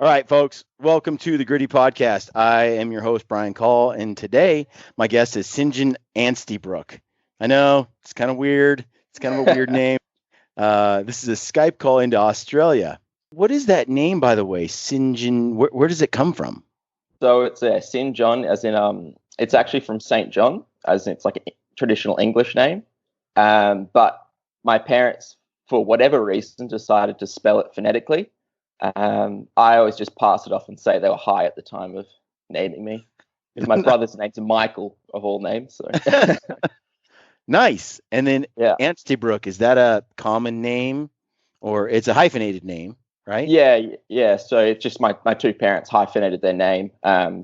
All right, folks, welcome to the Gritty Podcast. I am your host, Brian Call, and today my guest is Sinjin Anstibrook. I know it's kind of weird. It's kind of a weird name. This is a Skype call into Australia. What is that name, by the way? Sinjin, where does it come from? So it's a St. John, as in it's actually from St. John, as in it's like a traditional English name. But my parents, for whatever reason, decided to spell it phonetically. I always just pass it off and say they were high at the time of naming me. Because my brother's name's Michael, of all names. So Nice. And then yeah, Anstibrook, is that a common name or it's a hyphenated name, right? yeah. So it's just my two parents hyphenated their name.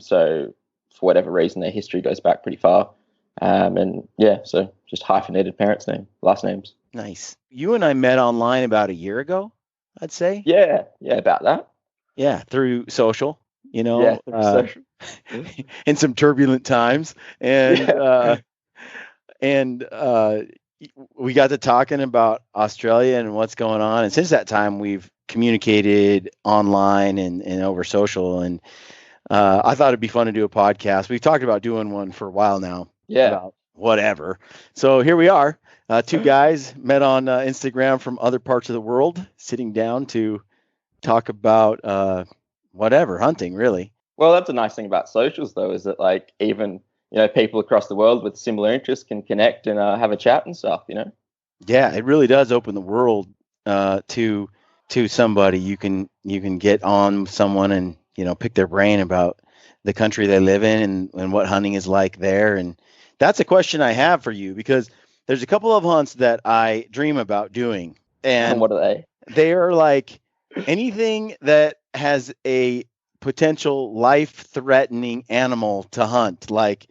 So for whatever reason, their history goes back pretty far. And yeah, so just hyphenated parents' name, last names. Nice. You and I met online about a year ago, I'd say. Yeah, about that. Yeah, through social, Yeah, through social. in some turbulent times. And Yeah. and we got to talking about Australia and what's going on. And since that time, we've communicated online and over social. And I thought it'd be fun to do a podcast. We've talked about doing one for a while now. Yeah. About whatever. So here we are. Two guys met on Instagram from other parts of the world, sitting down to talk about whatever, hunting, really. Well, that's a nice thing about socials, though, is that like even people across the world with similar interests can connect and have a chat and stuff. Yeah, it really does open the world to somebody. You can get on someone and pick their brain about the country they live in and what hunting is like there. And that's a question I have for you because there's a couple of hunts that I dream about doing. And what are they? They are like anything that has a potential life-threatening animal to hunt, like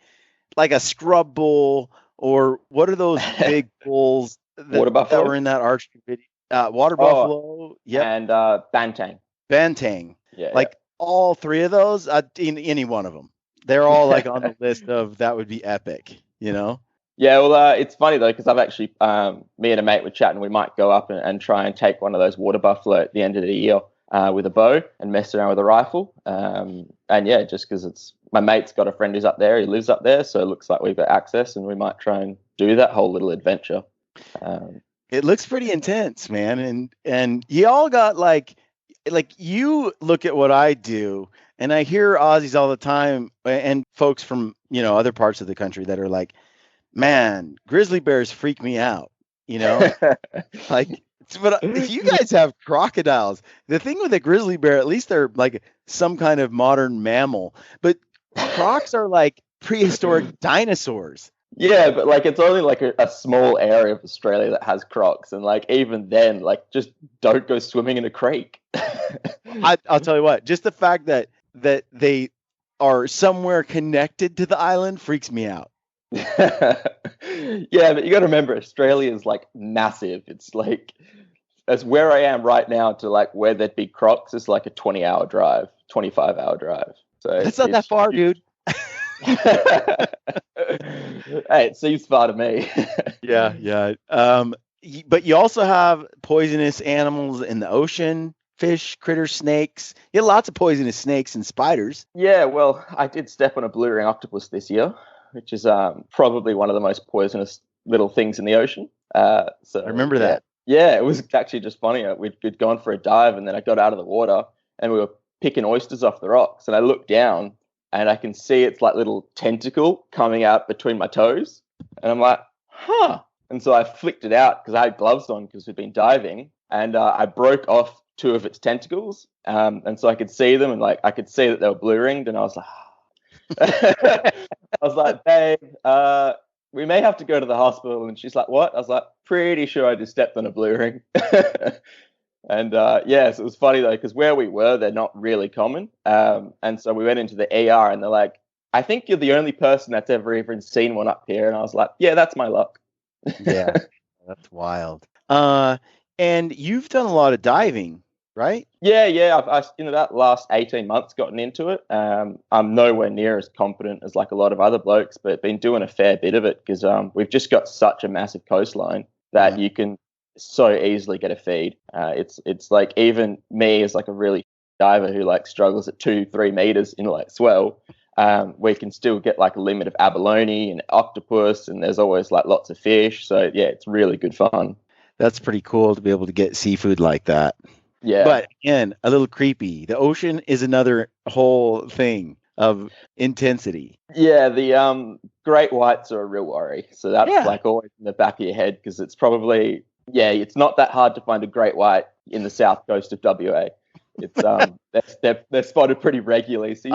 a scrub bull, or what are those big bulls Water that buffalo? were in that archery video? Water buffalo, yep, And bantang. bantang. Yeah, Like all three of those, any one of them. They're all like on the list of that would be epic, Yeah, well, it's funny though because I've actually, me and a mate were chatting. We might go up and try and take one of those water buffalo at the end of the year with a bow and mess around with a rifle. And yeah, just because it's my mate's got a friend who's up there. He lives up there, so it looks like we've got access, and we might try and do that whole little adventure. It looks pretty intense, man, and you all got like you look at what I do, and I hear Aussies all the time and folks from other parts of the country that are like, man, grizzly bears freak me out, like, but if you guys have crocodiles, the thing with a grizzly bear, at least they're like some kind of modern mammal, but crocs are like prehistoric dinosaurs. Yeah, but like it's only like a small area of Australia that has crocs, and like even then, like just don't go swimming in a creek. I'll tell you what, just the fact that they are somewhere connected to the island freaks me out. Yeah, but you got to remember, Australia is like massive. It's like as where I am right now to like where there'd be crocs is like a 20-hour drive, 25-hour drive. So that's not that far, dude. Hey, it seems far to me. Yeah. But you also have poisonous animals in the ocean, fish, critters, snakes. You have lots of poisonous snakes and spiders. Yeah, well, I did step on a blue ring octopus this year, which is probably one of the most poisonous little things in the ocean. So I remember that. Yeah, it was actually just funny. We'd gone for a dive, and then I got out of the water, and we were picking oysters off the rocks, and I looked down, and I can see its like little tentacle coming out between my toes, and I'm like, huh. And so I flicked it out because I had gloves on because we'd been diving, and I broke off two of its tentacles, and so I could see them, and like I could see that they were blue ringed, and I was like, I was like, babe, we may have to go to the hospital. And she's like, what? I was like, pretty sure I just stepped on a blue ring. And yeah, so it was funny though, because where we were, they're not really common. And so we went into the ER, and they're like, I think you're the only person that's ever even seen one up here. And I was like, yeah, that's my luck. Yeah, that's wild. And you've done a lot of diving, right? Yeah. I've that last 18 months gotten into it. I'm nowhere near as competent as like a lot of other blokes, but been doing a fair bit of it because we've just got such a massive coastline that you can so easily get a feed. It's like even me as like a really diver who like struggles at 2-3 meters in like swell, we can still get like a limit of abalone and octopus, and there's always like lots of fish. So yeah, it's really good fun. That's pretty cool to be able to get seafood like that. Yeah. But again, a little creepy. The ocean is another whole thing of intensity. Yeah, the great whites are a real worry. So that's like always in the back of your head, because it's probably, it's not that hard to find a great white in the south coast of WA. It's they're spotted pretty regularly. So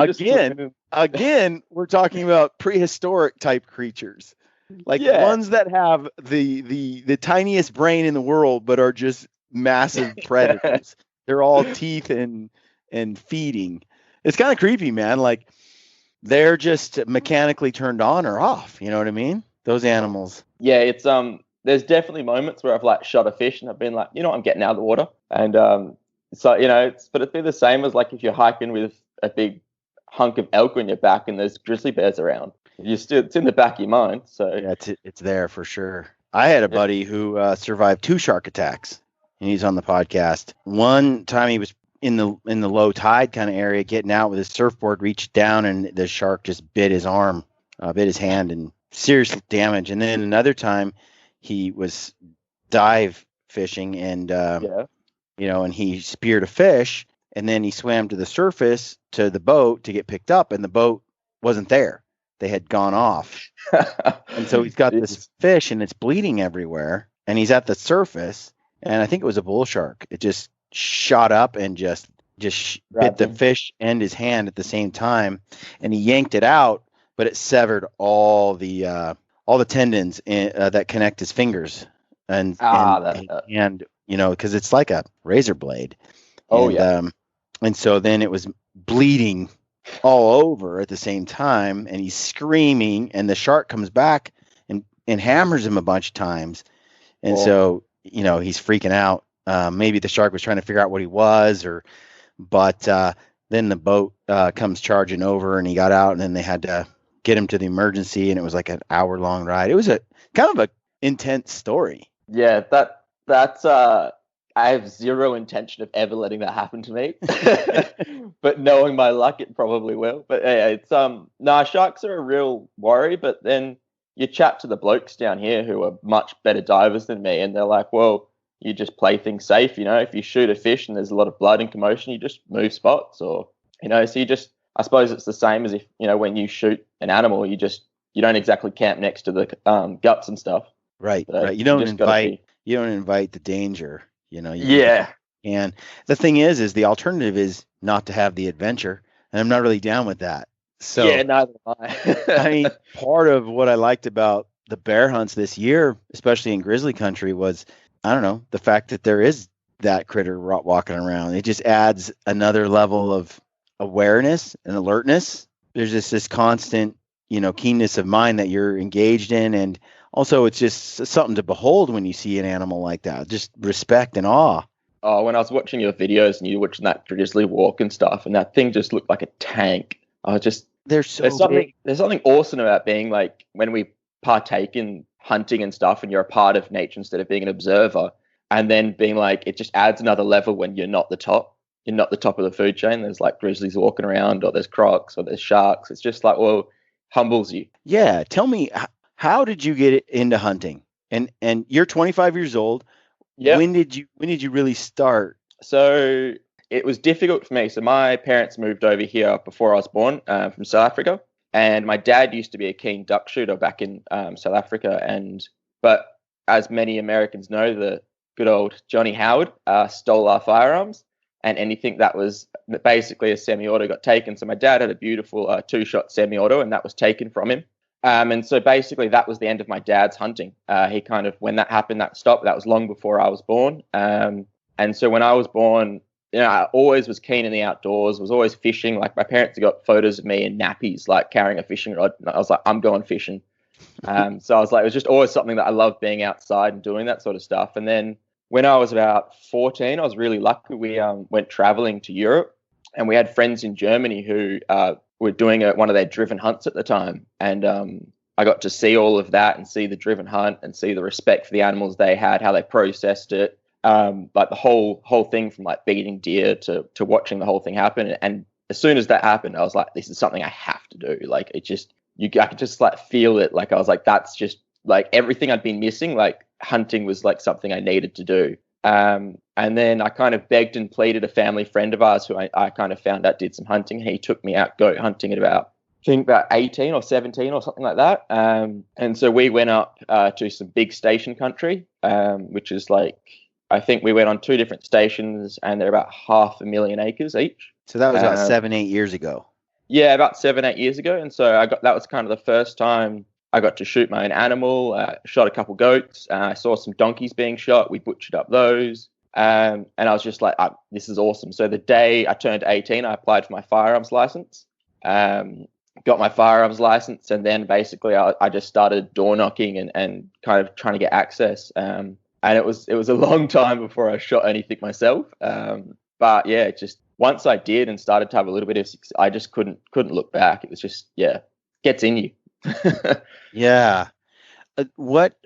again, we're talking about prehistoric type creatures, like ones that have the tiniest brain in the world, but are just massive predators. They're all teeth and feeding. It's kind of creepy, man. Like they're just mechanically turned on or off. You know what I mean? Those animals. Yeah, it's there's definitely moments where I've like shot a fish and I've been like, I'm getting out of the water, and so but it'd be the same as like if you're hiking with a big hunk of elk on your back and there's grizzly bears around. It's in the back of your mind. So yeah, it's there for sure. I had a buddy who survived 2 shark attacks, and he's on the podcast. One time he was in the low tide kind of area, getting out with his surfboard, reached down, and the shark just bit his arm, bit his hand, and serious damage. And then another time he was dive fishing, and and he speared a fish, and then he swam to the surface to the boat to get picked up, and the boat wasn't there. They had gone off. And so he's got this fish and it's bleeding everywhere, and he's at the surface, and I think it was a bull shark. It just shot up and just bit the fish and his hand at the same time, and he yanked it out, but it severed all the tendons that connect his fingers and because it's like a razor blade. And so then it was bleeding all over at the same time, and he's screaming, and the shark comes back and hammers him a bunch of times. And so, he's freaking out. Maybe the shark was trying to figure out what he was, but then the boat comes charging over, and he got out, and then they had to get him to the emergency, and it was like an hour-long ride. It was a kind of a intense story. Yeah, that's I have zero intention of ever letting that happen to me, but knowing my luck, it probably will. But yeah, it's sharks are a real worry. But then you chat to the blokes down here who are much better divers than me, and they're like, well, you just play things safe. If you shoot a fish and there's a lot of blood and commotion, you just move spots, or so you just, I suppose it's the same as if when you shoot an animal, you don't exactly camp next to the guts and stuff. Right. You don't invite the danger. And the thing is the alternative is not to have the adventure, and I'm not really down with that. So neither am I. I mean, part of what I liked about the bear hunts this year, especially in grizzly country, was, I don't know, the fact that there is that critter walking around. It just adds another level of awareness and alertness. There's just this constant, keenness of mind that you're engaged in, and also, it's just something to behold when you see an animal like that. Just respect and awe. Oh, when I was watching your videos and you were watching that grizzly walk and stuff, and that thing just looked like a tank. There's something awesome about being like, when we partake in hunting and stuff, and you're a part of nature instead of being an observer, and then being like, it just adds another level when you're not the top. You're not the top of the food chain. There's like grizzlies walking around, or there's crocs, or there's sharks. It's just like, humbles you. Yeah, tell me. How did you get into hunting? And you're 25 years old. Yeah. When did you really start? So it was difficult for me. So my parents moved over here before I was born, from South Africa, and my dad used to be a keen duck shooter back in South Africa. But as many Americans know, the good old Johnny Howard stole our firearms, and anything that was basically a semi-auto got taken. So my dad had a beautiful 2-shot semi-auto, and that was taken from him. And so basically that was the end of my dad's hunting. He kind of, when that happened, that stopped. That was long before I was born. And so when I was born, I always was keen in the outdoors, was always fishing. Like, my parents got photos of me in nappies, like carrying a fishing rod. And I was like, I'm going fishing. So I was like, it was just always something that I loved, being outside and doing that sort of stuff. And then when I was about 14, I was really lucky. We went traveling to Europe, and we had friends in Germany who were doing one of their driven hunts at the time. And I got to see all of that, and see the driven hunt, and see the respect for the animals they had, how they processed it. like the whole thing from like beating deer to watching the whole thing happen. And as soon as that happened, I was like, this is something I have to do. Like it just, I could just like feel it. Like I was like, that's just like everything I'd been missing. Like hunting was like something I needed to do. And then I kind of begged and pleaded a family friend of ours who I kind of found out did some hunting. He took me out goat hunting at about 18 or 17 or something like that. And so we went up to some big station country, which is like, I think we went on 2 different stations and they're about 500,000 acres each. So that was about 7-8 years ago. Yeah, about 7-8 years ago. And so that was kind of the first time I got to shoot my own animal, shot a couple goats. I saw some donkeys being shot. We butchered up those. And I was just like, this is awesome. So the day I turned 18, I applied for my firearms license, got my firearms license. And then basically I just started door knocking and kind of trying to get access. And it was a long time before I shot anything myself. But yeah, just once I did and started to have a little bit of success, I just couldn't look back. It was just, gets in you. Yeah. What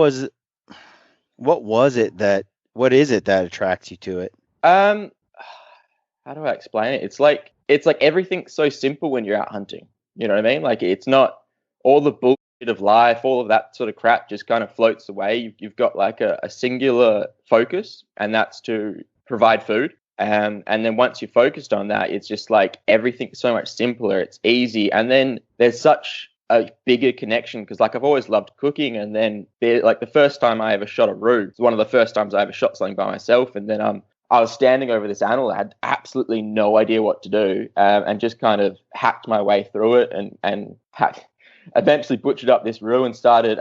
is it that attracts you to it? How do I explain it? It's like everything's so simple when you're out hunting. You know what I mean? Like it's not all the bullshit of life, all of that sort of crap just kind of floats away. You've got like a singular focus, and that's to provide food. And then once you're focused on that, it's just like everything's so much simpler. It's easy. And then there's such a bigger connection because like I've always loved cooking, and then like the first time I ever shot a roo, it's one of the first times I ever shot something by myself. And then I was standing over this animal. I had absolutely no idea what to do, and just kind of hacked my way through it and eventually butchered up this roo and started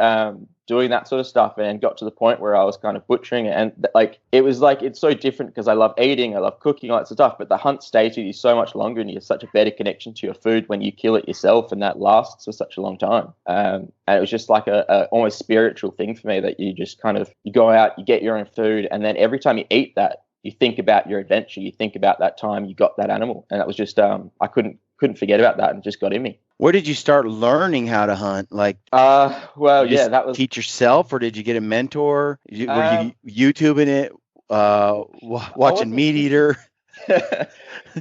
doing that sort of stuff, and got to the point where I was kind of butchering it. And like it was like it's so different because I love eating, I love cooking, all that sort of stuff, but the hunt stays with you so much longer, and you have such a better connection to your food when you kill it yourself, and that lasts for such a long time. And it was just like a almost spiritual thing for me that you just kind of you go out, you get your own food, and then every time you eat that, you think about your adventure, you think about that time you got that animal. And that was just I couldn't forget about that, and it just got in me. Where did you start learning how to hunt? Like, that was teach yourself, or did you get a mentor? Were you YouTubing it, watching Meat Eater?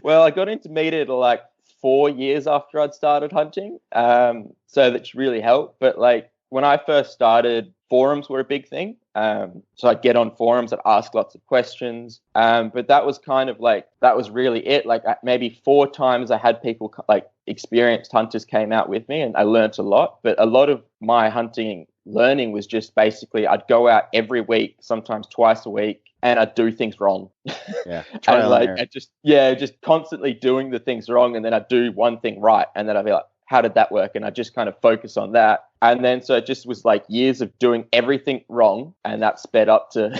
Well, I got into Meat Eater like 4 years after I'd started hunting, so that's really helped. But like when I first started, forums were a big thing. So I'd get on forums, I'd ask lots of questions. But that was kind of like, that was really it. Like maybe 4 times I had people like experienced hunters came out with me, and I learned a lot. But a lot of my hunting learning was just basically I'd go out every week, sometimes twice a week, and I'd do things wrong. Yeah. And like I just constantly doing the things wrong, and then I'd do one thing right, and then I'd be like, how did that work? And I just kind of focus on that. And then so it just was like years of doing everything wrong, and that sped up to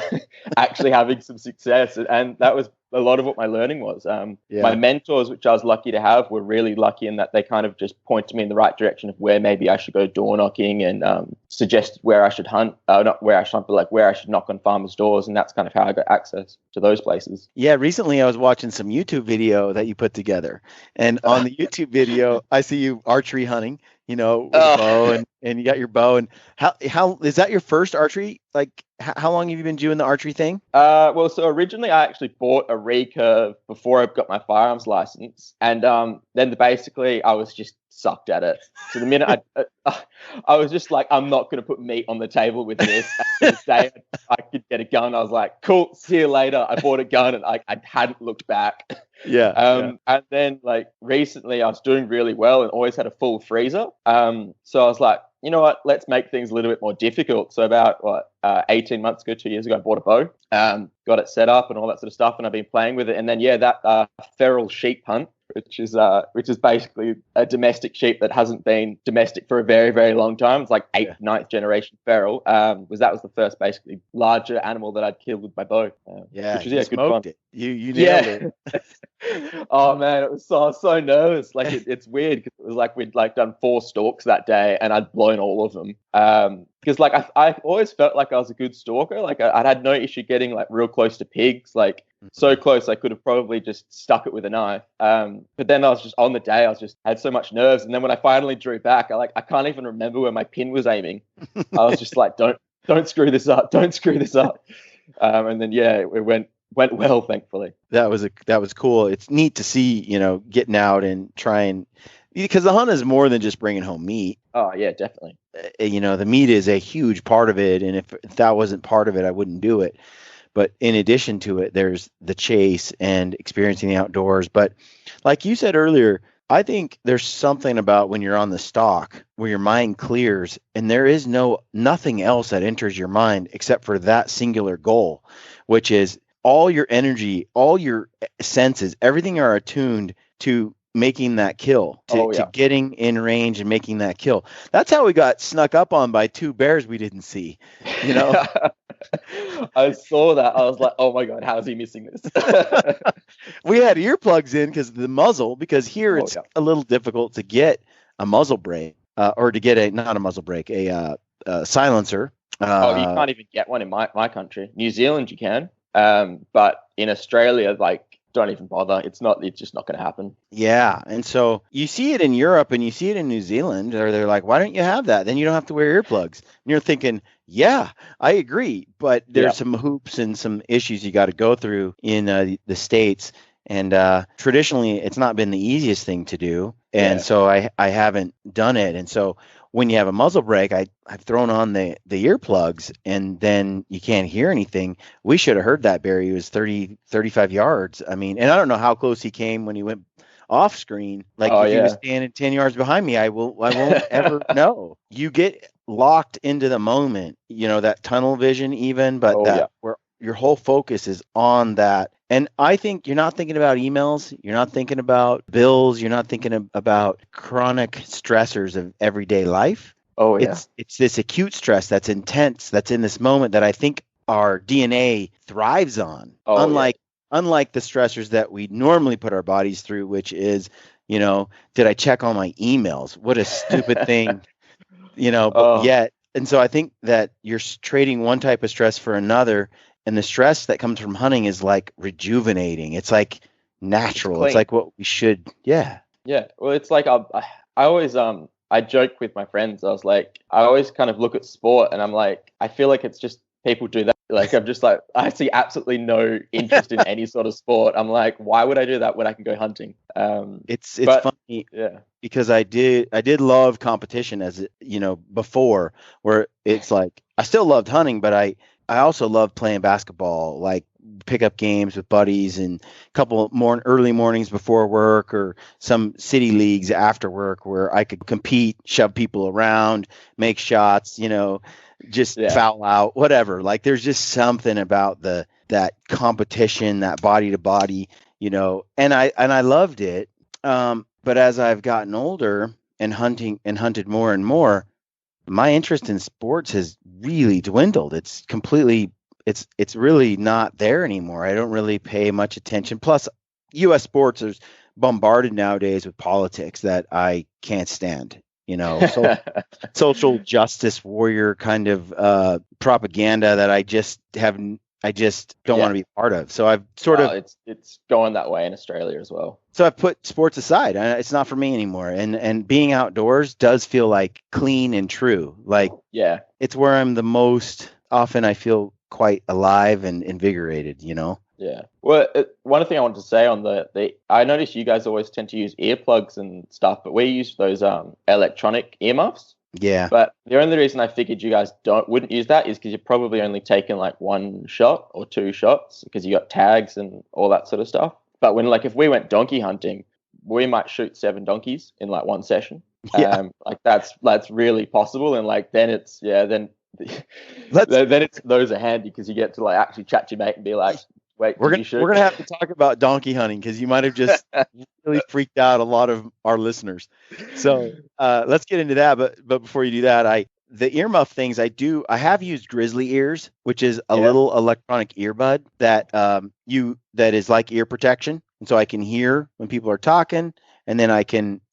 actually having some success. And that was a lot of what my learning was. My mentors, which I was lucky to have, were really lucky in that they kind of just pointed me in the right direction of where maybe I should go door knocking, and suggested where I should hunt, not where I should hunt, but like where I should knock on farmers' doors. And that's kind of how I got access to those places. Yeah, recently I was watching some YouTube video that you put together, and on the YouTube video, I see you archery hunting, with a bow, and you got your bow. And how is that your first archery? Like, how long have you been doing the archery thing? Well, so originally I actually bought a recurve before I got my firearms license, and then basically I was just sucked at it. So the minute I was just like, I'm not going to put meat on the table with this. The day I could get a gun, I was like, cool, see you later. I bought a gun, and I hadn't looked back. Yeah. And then like recently I was doing really well and always had a full freezer. So I was like, you know what, let's make things a little bit more difficult. So about 18 months ago, 2 years ago, I bought a bow, got it set up and all that sort of stuff. And I've been playing with it. And then, that feral sheep hunt, which is basically a domestic sheep that hasn't been domestic for a very, very long time. It's like 8th, 9th generation feral. That was the first basically larger animal that I'd killed with my bow. Which was good fun. It. You nailed it. Oh man, I was so nervous. Like it's weird because it was like we'd like done 4 stalks that day, and I'd blown all of them. Because like I always felt like I was a good stalker. Like I'd had no issue getting like real close to pigs, like so close I could have probably just stuck it with a knife. But then I was just on the day, I had so much nerves, and then when I finally drew back, I can't even remember where my pin was aiming. I was just like, don't screw this up, don't screw this up. And then yeah, it went well, thankfully. That was cool. It's neat to see, getting out and trying, because the hunt is more than just bringing home meat. Oh yeah, definitely. The meat is a huge part of it, and if that wasn't part of it, I wouldn't do it. But in addition to it, there's the chase and experiencing the outdoors. But like you said earlier, I think there's something about when you're on the stalk where your mind clears and there is nothing else that enters your mind except for that singular goal, which is all your energy, all your senses, everything are attuned to making that kill, to getting in range and making that kill. That's how we got snuck up on by two bears we didn't see, I saw that. I was like, oh my God, how is he missing this? We had earplugs in because of the muzzle, because here it's a little difficult to get a muzzle brake or to get not a muzzle brake, a silencer. You can't even get one in my country. New Zealand you can, but in Australia, like, don't even bother. It's just not going to happen. Yeah. And so you see it in Europe and you see it in New Zealand, or they're like, why don't you have that? Then you don't have to wear earplugs. And you're thinking, yeah, I agree. But there's some hoops and some issues you got to go through in the States. And traditionally, it's not been the easiest thing to do. And so I haven't done it. And so when you have a muzzle brake, I've thrown on the earplugs and then you can't hear anything. We should have heard that bear. He was 30, 35 yards. I mean, and I don't know how close he came when he went off screen. Like if he was standing 10 yards behind me, I won't ever know. You get locked into the moment, that tunnel vision even, but where your whole focus is on that. And I think you're not thinking about emails. You're not thinking about bills. You're not thinking about chronic stressors of everyday life. Oh, yeah. It's this acute stress that's intense, that's in this moment that I think our DNA thrives on. Unlike the stressors that we normally put our bodies through, which is, did I check all my emails? What a stupid thing, but yet. And so I think that you're trading one type of stress for another. And the stress that comes from hunting is like rejuvenating. It's like natural. It's like what we should. Yeah. Yeah. Well, it's like I always I joke with my friends. I was like, I always kind of look at sport and I'm like, I feel like it's just people do that. Like I'm just like, I see absolutely no interest in any sort of sport. I'm like, why would I do that when I can go hunting? It's funny. Yeah. Because I did love competition as before, where it's like I still loved hunting, but I also loved playing basketball, like pickup games with buddies and a couple more early mornings before work or some city leagues after work where I could compete, shove people around, make shots, just foul out, whatever. Like there's just something about that competition, that body to body, and I loved it. But as I've gotten older and hunted more and more, my interest in sports has really dwindled. It's really not there anymore. I don't really pay much attention. Plus, U.S. sports is bombarded nowadays with politics that I can't stand. Social justice warrior kind of propaganda that I just don't want to be part of. So I've sort of it's going that way in Australia as well. So I've put sports aside. It's not for me anymore. And being outdoors does feel like clean and true. Like it's where I'm the most often. I feel quite alive and invigorated. Yeah. Well, one thing I wanted to say on I noticed you guys always tend to use earplugs and stuff, but we use those electronic earmuffs. Yeah. But the only reason I figured you guys wouldn't use that is because you're probably only taking like one shot or two shots because you got tags and all that sort of stuff. But if we went donkey hunting, we might shoot 7 donkeys in like one session. Yeah. Like that's really possible. And like then it's then it's those are handy because you get to like actually chat to your mate and be like, wait, we're gonna have to talk about donkey hunting because you might have just really freaked out a lot of our listeners. So let's get into that. But before you do that, the earmuff things I have used Grizzly Ears, which is a little electronic earbud that that is like ear protection, and so I can hear when people are talking, and then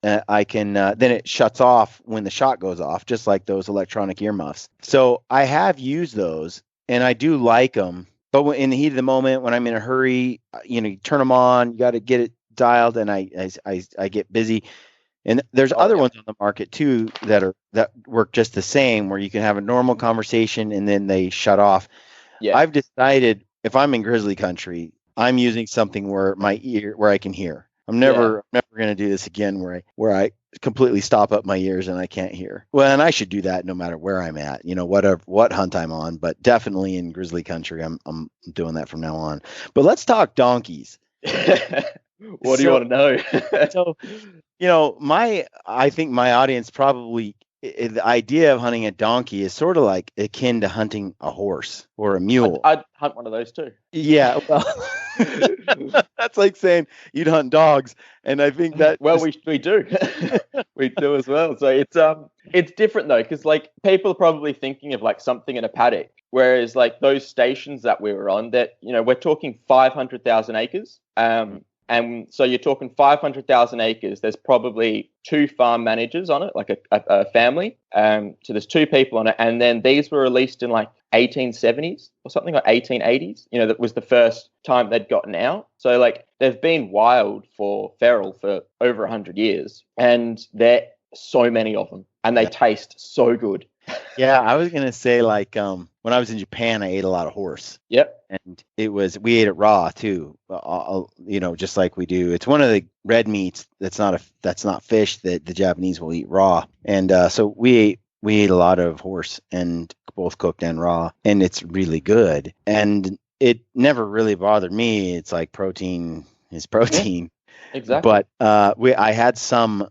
then it shuts off when the shot goes off, just like those electronic earmuffs. So I have used those, and I do like them. But in the heat of the moment, when I'm in a hurry, you turn them on, you got to get it dialed, and I get busy. And there's other ones on the market too that work just the same, where you can have a normal conversation and then they shut off. Yeah. I've decided if I'm in grizzly country, I'm using something where I can hear. I'm never going to do this again where I completely stop up my ears and I can't hear. Well, and I should do that no matter where I'm at, what hunt I'm on, but definitely in grizzly country, I'm doing that from now on. But let's talk donkeys. What do you want to know? So, I think my audience probably, the idea of hunting a donkey is sort of like akin to hunting a horse or a mule. I'd hunt one of those too. Yeah, well, that's like saying you'd hunt dogs, and I think that we do, we do as well. So it's different though, because like people are probably thinking of like something in a paddock, whereas like those stations that we were on, that we're talking 500,000 acres. And so you're talking 500,000 acres. There's probably 2 farm managers on it, like a family. So there's 2 people on it. And then these were released in like 1870s or something, like 1880s. That was the first time they'd gotten out. So like they've been wild for feral for over 100 years. And there are so many of them. And they taste so good. Yeah, I was gonna say like when I was in Japan, I ate a lot of horse. Yep. And we ate it raw too. Just like we do. It's one of the red meats that's not fish that the Japanese will eat raw. And so we ate a lot of horse, and both cooked and raw, and it's really good. And it never really bothered me. It's like protein is protein. Exactly. But I had some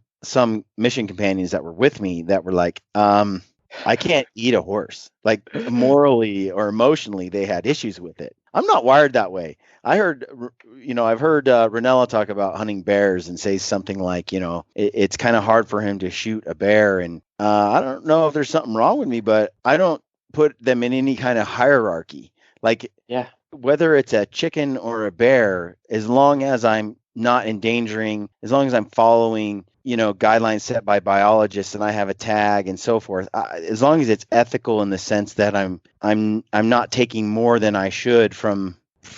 mission companions that were with me that were like, I can't eat a horse. Like morally or emotionally, they had issues with it. I'm not wired that way. I've heard Ranella talk about hunting bears and say something like, it's kind of hard for him to shoot a bear. And I don't know if there's something wrong with me, but I don't put them in any kind of hierarchy. Like, whether it's a chicken or a bear, as long as I'm not endangering, as long as I'm following guidelines set by biologists and I have a tag and so forth, as long as it's ethical in the sense that I'm not taking more than I should from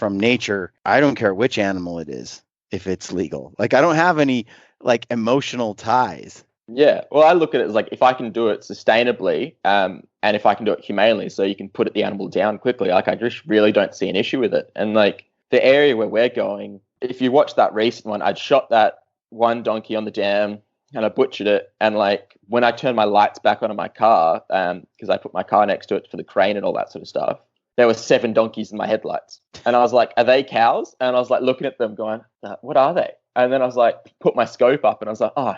nature, I don't care which animal it is, if it's legal. Like I don't have any like emotional ties. Yeah, well, I look at it as like if I can do it sustainably, and if I can do it humanely, so you can put the animal down quickly, like I just really don't see an issue with it. And like the area where we're going, if you watch that recent one, I'd shot that one donkey on the dam and I butchered it. And like when I turned my lights back onto my car, because I put my car next to it for the crane and all that sort of stuff, there were 7 donkeys in my headlights. And I was like, are they cows? And I was like looking at them going, what are they? And then I was like, put my scope up and I was like, oh,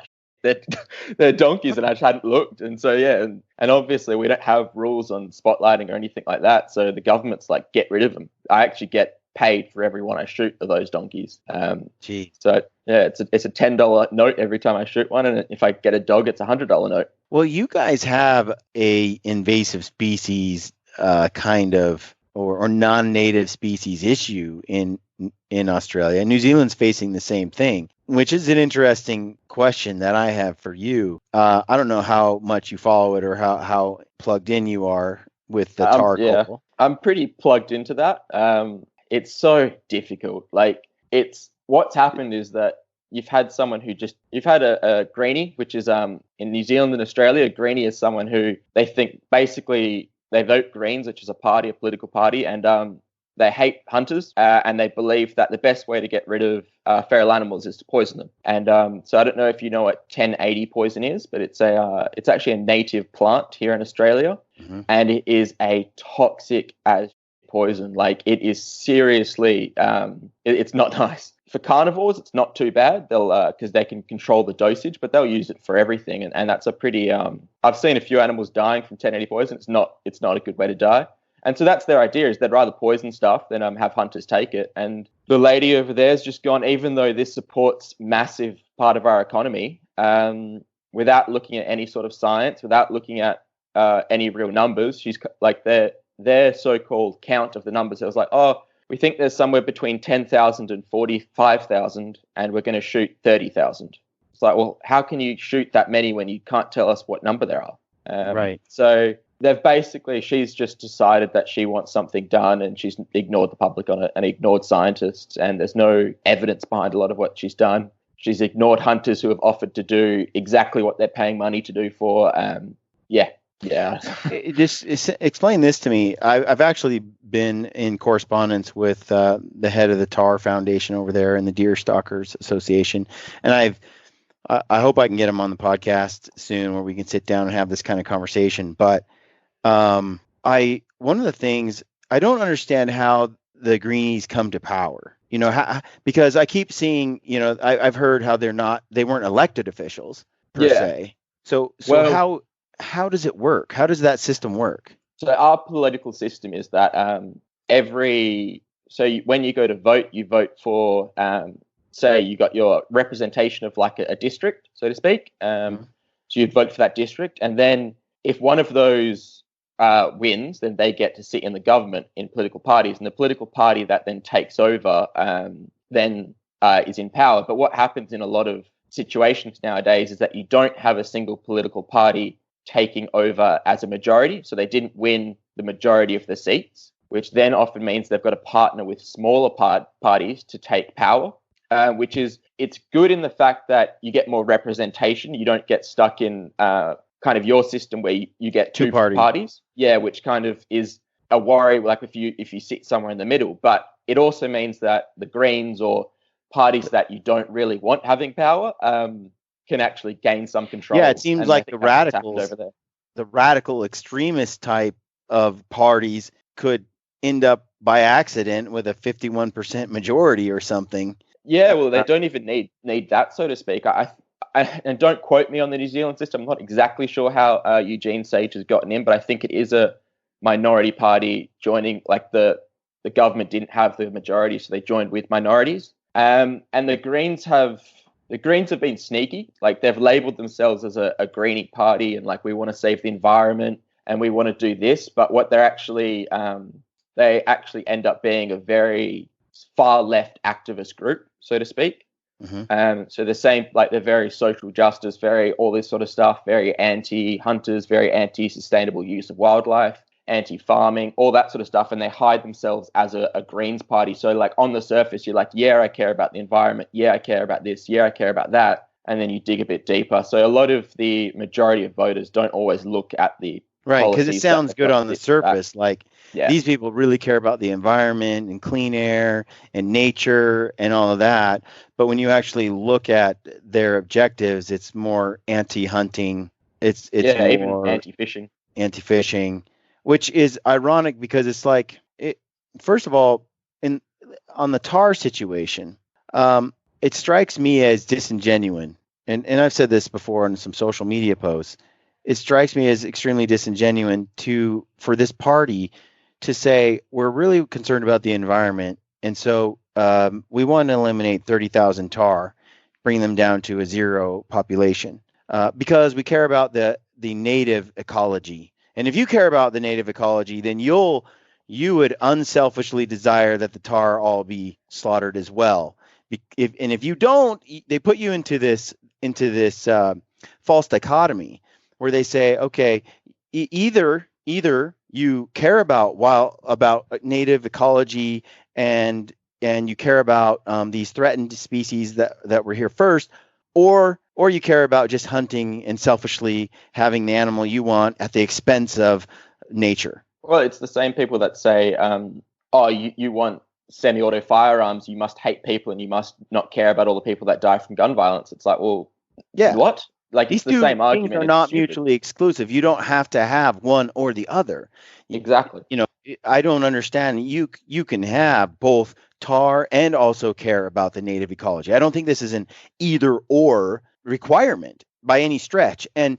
they're donkeys, and I just hadn't looked. And so, yeah, and obviously we don't have rules on spotlighting or anything like that. So the government's like, get rid of them. I actually get paid for every one I shoot of those donkeys. So yeah, it's a $10 note every time I shoot one, and if I get a dog, it's a $100 note. Well, you guys have a invasive species kind of or non-native species issue in Australia. New Zealand's facing the same thing, which is an interesting question that I have for you. I don't know how much you follow it or how plugged in you are with the tar couple. I'm pretty plugged into that. It's so difficult. Like what's happened is that you've had a greenie, which is in New Zealand and Australia. A greenie is someone who they think basically they vote Greens, which is a political party, and they hate hunters, and they believe that the best way to get rid of feral animals is to poison them. And so I don't know if you know what 1080 poison is, but it's actually a native plant here in Australia, and it is a toxic as poison. Like it is seriously, it's not nice. For carnivores, it's not too bad. They'll because they can control the dosage, but they'll use it for everything, and that's a pretty. I've seen a few animals dying from 1080 poison. It's not a good way to die. And so that's their idea, is they'd rather poison stuff than have hunters take it. And the lady over there has just gone, even though this supports massive part of our economy, without looking at any sort of science, without looking at any real numbers, she's like their so-called count of the numbers. It was like, oh, we think there's somewhere between 10,000 and 45,000, and we're going to shoot 30,000. It's like, well, how can you shoot that many when you can't tell us what number there are? Right. So she's just decided that she wants something done, and she's ignored the public on it and ignored scientists, and there's no evidence behind a lot of what she's done. She's ignored hunters who have offered to do exactly what they're paying money to do for. Yeah. Just explain this to me. I've actually been in correspondence with the head of the TAR Foundation over there and the Deer Stalkers Association, and I hope I can get him on the podcast soon where we can sit down and have this kind of conversation. But one of the things I don't understand how the greenies come to power. Because I keep seeing, I've heard how they weren't elected officials per se. So well, how does it work? How does that system work? So our political system is that when you go to vote, you vote for, say you got your representation of like a district, so to speak. So you'd vote for that district. And then if one of those wins, then they get to sit in the government in political parties. And the political party that then takes over then is in power. But what happens in a lot of situations nowadays is that you don't have a single political party taking over as a majority. So they didn't win the majority of the seats, which then often means they've got to partner with smaller parties to take power, it's good in the fact that you get more representation. You don't get stuck in kind of your system where you get two parties. Yeah, which kind of is a worry, like if you sit somewhere in the middle. But it also means that the Greens or parties that you don't really want having power can actually gain some control. Yeah, it seems like the radicals, the radical extremist type of parties could end up by accident with a 51% majority or something. Yeah, well, they don't even need that, so to speak. And don't quote me on the New Zealand system. I'm not exactly sure how Eugene Sage has gotten in, but I think it is a minority party joining. Like the government didn't have the majority, so they joined with minorities. And the Greens have been sneaky. Like they've labelled themselves as a greenie party, and like we want to save the environment and we want to do this. But what they're actually they actually end up being a very far left activist group, so to speak. So the same, like they're very social justice, very all this sort of stuff, very anti-hunters, very anti-sustainable use of wildlife, anti-farming, all that sort of stuff. And they hide themselves as a Greens party. So like on the surface, you're like, yeah, I care about the environment. Yeah, I care about this. Yeah, I care about that. And then you dig a bit deeper. So a lot of the majority of voters don't always look at the right, because it sounds good on the surface. Like these people really care about the environment and clean air and nature and all of that. But when you actually look at their objectives, it's more anti-hunting. It's more even anti-fishing, which is ironic because it's like first of all, on the tar situation, it strikes me as disingenuous. And I've said this before in some social media posts. It strikes me as extremely disingenuous for this party to say we're really concerned about the environment, and so we want to eliminate 30,000 tar, bring them down to a zero population, because we care about the native ecology. And if you care about the native ecology, then you would unselfishly desire that the tar all be slaughtered as well. If you don't, they put you into this false dichotomy where they say, okay, either you care about native ecology and you care about these threatened species that were here first, or you care about just hunting and selfishly having the animal you want at the expense of nature. Well, it's the same people that say, you want semi-auto firearms, you must hate people and you must not care about all the people that die from gun violence. It's like, well, yeah, what? Like these it's the same argument. Things are not mutually exclusive. You don't have to have one or the other. Exactly. I don't understand. You can have both tar and also care about the native ecology. I don't think this is an either or requirement by any stretch. And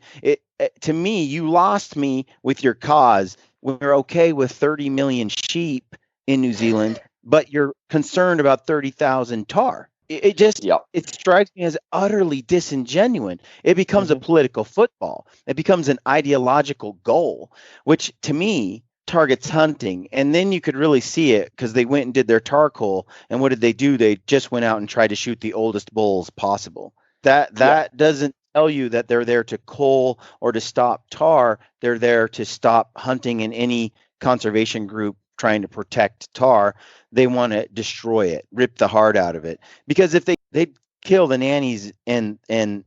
to me, you lost me with your cause. We're okay with 30 million sheep in New Zealand, but you're concerned about 30,000 tar. It strikes me as utterly disingenuous. It becomes a political football. It becomes an ideological goal, which to me targets hunting. And then you could really see it because they went and did their charcoal. And what did they do? They just went out and tried to shoot the oldest bulls possible. That doesn't tell you that they're there to cull or to stop tar. They're there to stop hunting in any conservation group trying to protect tar. They want to destroy it, rip the heart out of it. Because if they kill the nannies and the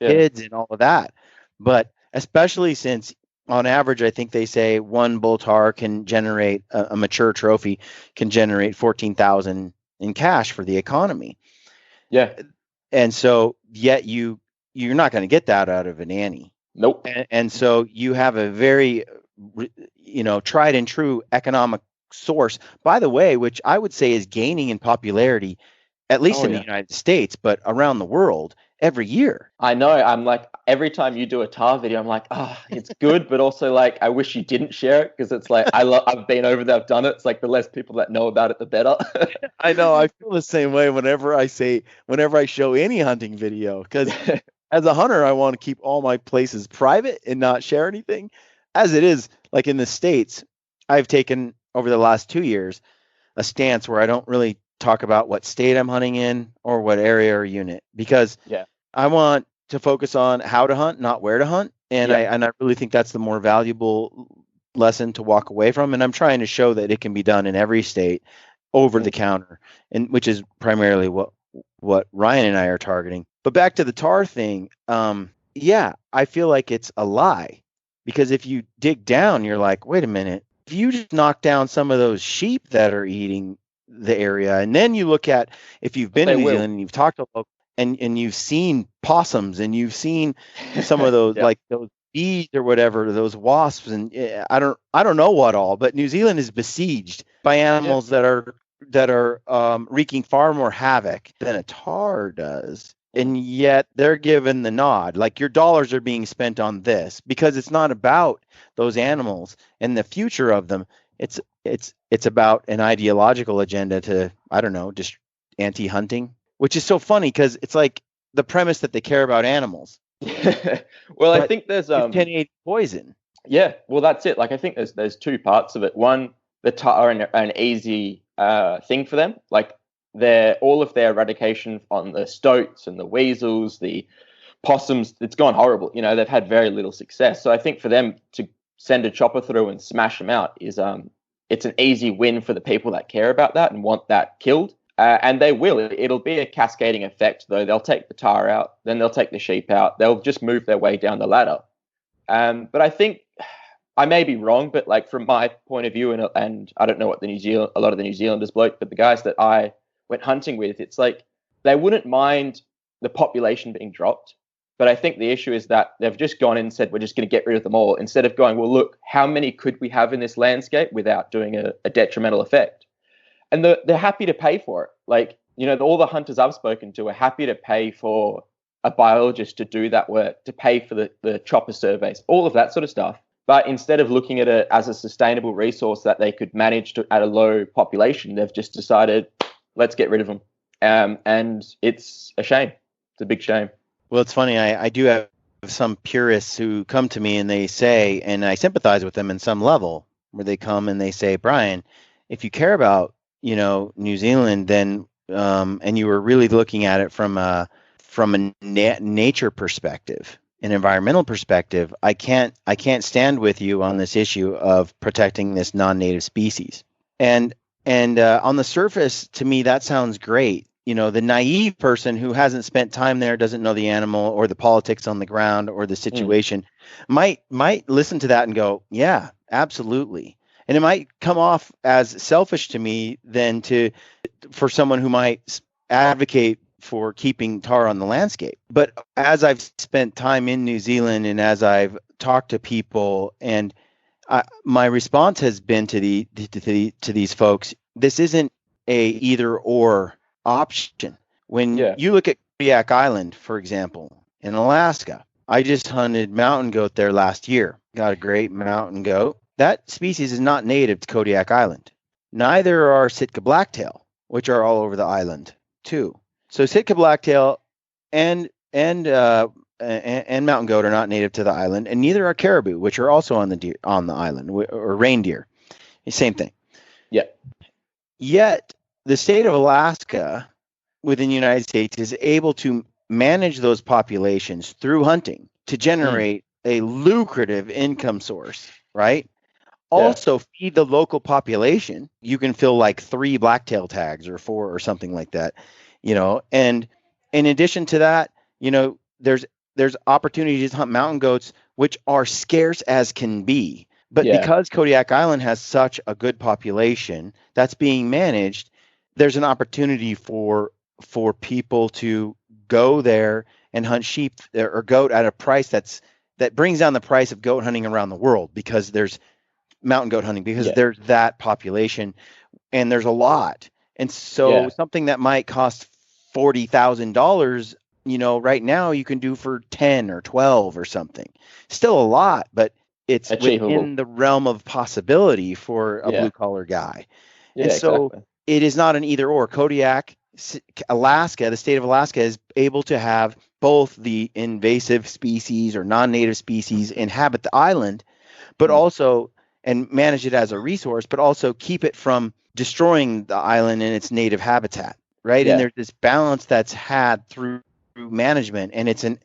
kids and all of that, but especially since on average, I think they say one bull tahr can generate a mature trophy can generate 14,000 in cash for the economy. Yeah. And so yet you're not going to get that out of an Annie. Nope. And so you have a very, tried and true economic source, by the way, which I would say is gaining in popularity, at least in the United States, but around the world every year. I know. I'm like, every time you do a tahr video, I'm like, it's good, but also like, I wish you didn't share it, because it's like, I've been over there, I've done it. It's like the less people that know about it, the better. I know. I feel the same way whenever I show any hunting video, because as a hunter, I want to keep all my places private and not share anything. As it is, like in the States, I've taken over the last 2 years a stance where I don't really talk about what state I'm hunting in or what area or unit, because I want to focus on how to hunt, not where to hunt. And I really think that's the more valuable lesson to walk away from. And I'm trying to show that it can be done in every state over the counter, and which is primarily what Ryan and I are targeting. But back to the tahr thing, I feel like it's a lie, because if you dig down, you're like, wait a minute, if you just knock down some of those sheep that are eating the area, and then you look at, if you've been in New Zealand and you've talked to local, and you've seen possums and you've seen some of those like those bees or whatever, those wasps, and I don't know what all, but New Zealand is besieged by animals that are wreaking far more havoc than a tahr does. And yet they're given the nod, like your dollars are being spent on this, because it's not about those animals and the future of them. It's about an ideological agenda to, I don't know, just anti-hunting, which is so funny, because it's like the premise that they care about animals. Well, I think there's 1080 poison. Yeah, well, that's it. Like, I think there's two parts of it. One, the tahr are an easy thing for them. Like, all of their eradication on the stoats and the weasels, the possums, it's gone horrible. They've had very little success. So I think for them to send a chopper through and smash them out is it's an easy win for the people that care about that and want that killed. And they will. It'll be a cascading effect, though. They'll take the tahr out, then they'll take the sheep out. They'll just move their way down the ladder. But I think I may be wrong, but like from my point of view, and I don't know what a lot of the New Zealanders bloke, but the guys that I went hunting with, it's like they wouldn't mind the population being dropped. But I think the issue is that they've just gone in and said, we're just going to get rid of them all, instead of going, well, look, how many could we have in this landscape without doing a detrimental effect? And they're happy to pay for it. Like, all the hunters I've spoken to are happy to pay for a biologist to do that work, to pay for the chopper surveys, all of that sort of stuff. But instead of looking at it as a sustainable resource that they could manage at a low population, they've just decided, let's get rid of them. And it's a shame. It's a big shame. Well, it's funny. I do have some purists who come to me and they say, and I sympathize with them in some level, where they come and they say, Brian, if you care about, New Zealand, then, and you were really looking at it from a nature perspective, an environmental perspective, I can't stand with you on this issue of protecting this non-native species. And on the surface, to me, that sounds great. The naive person who hasn't spent time there, doesn't know the animal or the politics on the ground or the situation, might listen to that and go, yeah, absolutely. And it might come off as selfish to me than for someone who might advocate for keeping tahr on the landscape. But as I've spent time in New Zealand and as I've talked to people, and my response has been to these folks, this isn't a either or option. When you look at Kodiak Island, for example, in Alaska, I just hunted mountain goat there last year. Got a great mountain goat. That species is not native to Kodiak Island. Neither are Sitka blacktail, which are all over the island too. So Sitka blacktail and mountain goat are not native to the island, and neither are caribou, which are also on the island, or reindeer. Same thing. Yeah. Yet the state of Alaska within the United States is able to manage those populations through hunting to generate a lucrative income source, right? Also feed the local population. You can fill like 3 blacktail tags or 4 or something like that, and in addition to that, there's there's opportunities to hunt mountain goats, which are scarce as can be. But Yeah. because Kodiak Island has such a good population that's being managed, there's an opportunity for people to go there and hunt sheep or goat at a price that brings down the price of goat hunting around the world, because there's mountain goat hunting, because Yeah. there's that population and there's a lot. And so Yeah. something that might cost $40,000, right now you can do for 10 or 12 or something. Still a lot, but it's Achievable. within the realm of possibility for a Yeah. blue collar guy. Yeah, And so exactly. it is not an either or. Kodiak, Alaska, the state of Alaska is able to have both the invasive species or non-native species inhabit the island, but also and manage it as a resource, but also keep it from destroying the island in its native habitat, right? Yeah. And there's this balance that's had through management, and it's an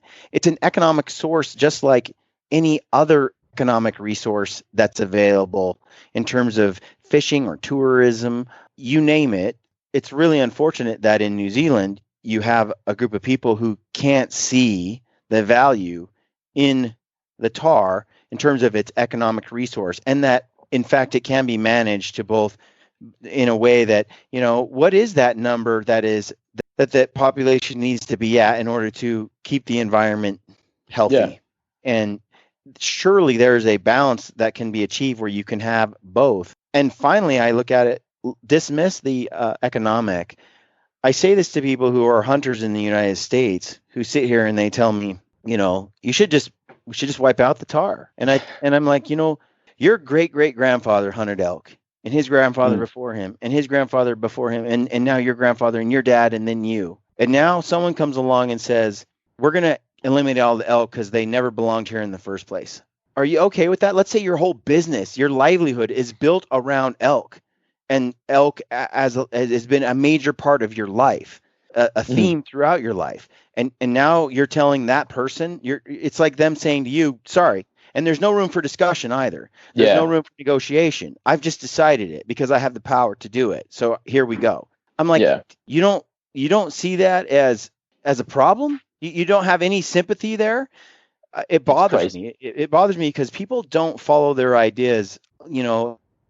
economic source just like any other economic resource that's available in terms of fishing or tourism, you name it. It's really unfortunate that in New Zealand you have a group of people who can't see the value in the tar in terms of its economic resource, and that in fact it can be managed to both in a way that, what is that number that population needs to be at in order to keep the environment healthy. Yeah. And surely there is a balance that can be achieved where you can have both. And finally, I look at it, dismiss the economic. I say this to people who are hunters in the United States who sit here and they tell me, we should just wipe out the tar. And I'm like, your great grandfather hunted elk, and his grandfather before him, and his grandfather before him, and now your grandfather and your dad, and then you. And now someone comes along and says, we're going to eliminate all the elk because they never belonged here in the first place. Are you okay with that? Let's say your whole business, your livelihood is built around elk, and elk has been a major part of your life, a theme throughout your life. And now you're telling that person, it's like them saying to you, sorry. And there's no room for discussion either. There's no room for negotiation. I've just decided it because I have the power to do it. So here we go. I'm like, you don't see that as a problem? You don't have any sympathy there? It bothers me. It bothers me because people don't follow their ideas,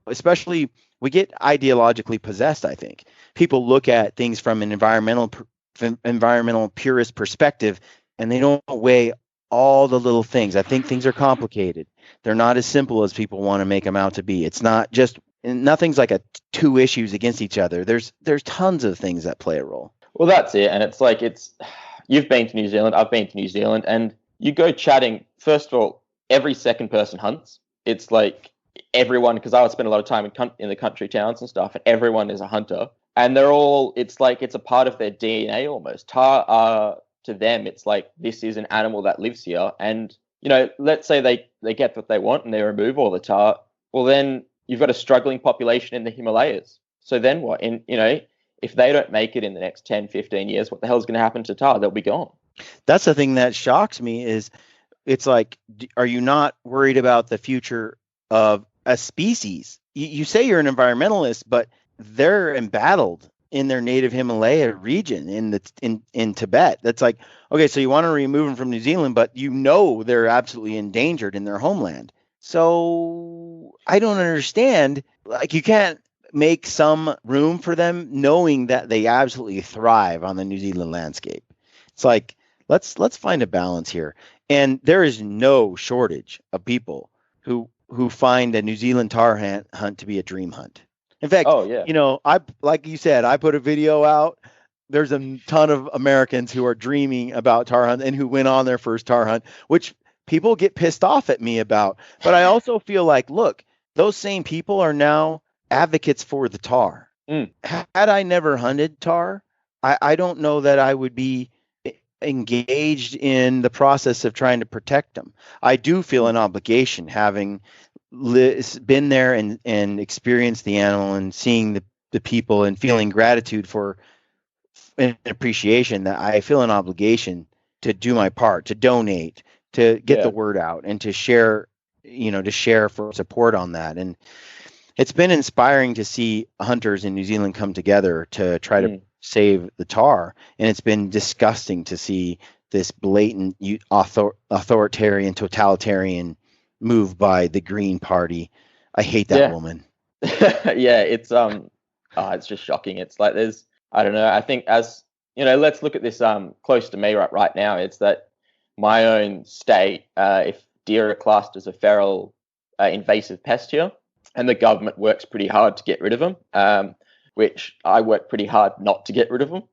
especially we get ideologically possessed, I think. People look at things from an environmental purist perspective, and they don't weigh all the little things. I think things are complicated. They're not as simple as people want to make them out to be. It's not just, nothing's like two issues against each other. There's tons of things that play a role. Well, that's it. And it's like, you've been to New Zealand, I've been to New Zealand, and you go chatting. First of all, every second person hunts. It's like everyone, because I would spend a lot of time in the country towns and stuff, and everyone is a hunter. And they're all, it's like it's a part of their DNA almost. To them, it's like, this is an animal that lives here. And, let's say they get what they want and they remove all the tar. Well, then you've got a struggling population in the Himalayas. So then what? If they don't make it in the next 10, 15 years, what the hell is going to happen to tar? They'll be gone. That's the thing that shocks me is it's like, are you not worried about the future of a species? You say you're an environmentalist, but they're embattled in their native Himalaya region in Tibet. That's like, okay, so you want to remove them from New Zealand, but they're absolutely endangered in their homeland. So I don't understand. Like, you can't make some room for them knowing that they absolutely thrive on the New Zealand landscape. It's like, let's find a balance here. And there is no shortage of people who find a New Zealand tar hunt to be a dream hunt. In fact, I, like you said, I put a video out. There's a ton of Americans who are dreaming about tar hunt and who went on their first tar hunt, which people get pissed off at me about. But I also feel like, look, those same people are now advocates for the tar. Had I never hunted tar, I don't know that I would be engaged in the process of trying to protect them. I do feel an obligation, having been there and experienced the animal and seeing the people and feeling gratitude for an appreciation, that I feel an obligation to do my part, to donate, to get the word out, and to share for support on that. And it's been inspiring to see hunters in New Zealand come together to try to save the tar. And it's been disgusting to see this blatant authoritarian, totalitarian move by the Green Party. I hate that woman. Yeah, it's just shocking. It's like I don't know. I think, as you know, let's look at this close to me right now. It's that my own state, if deer are classed as a feral invasive pest here, and the government works pretty hard to get rid of them, which I work pretty hard not to get rid of them.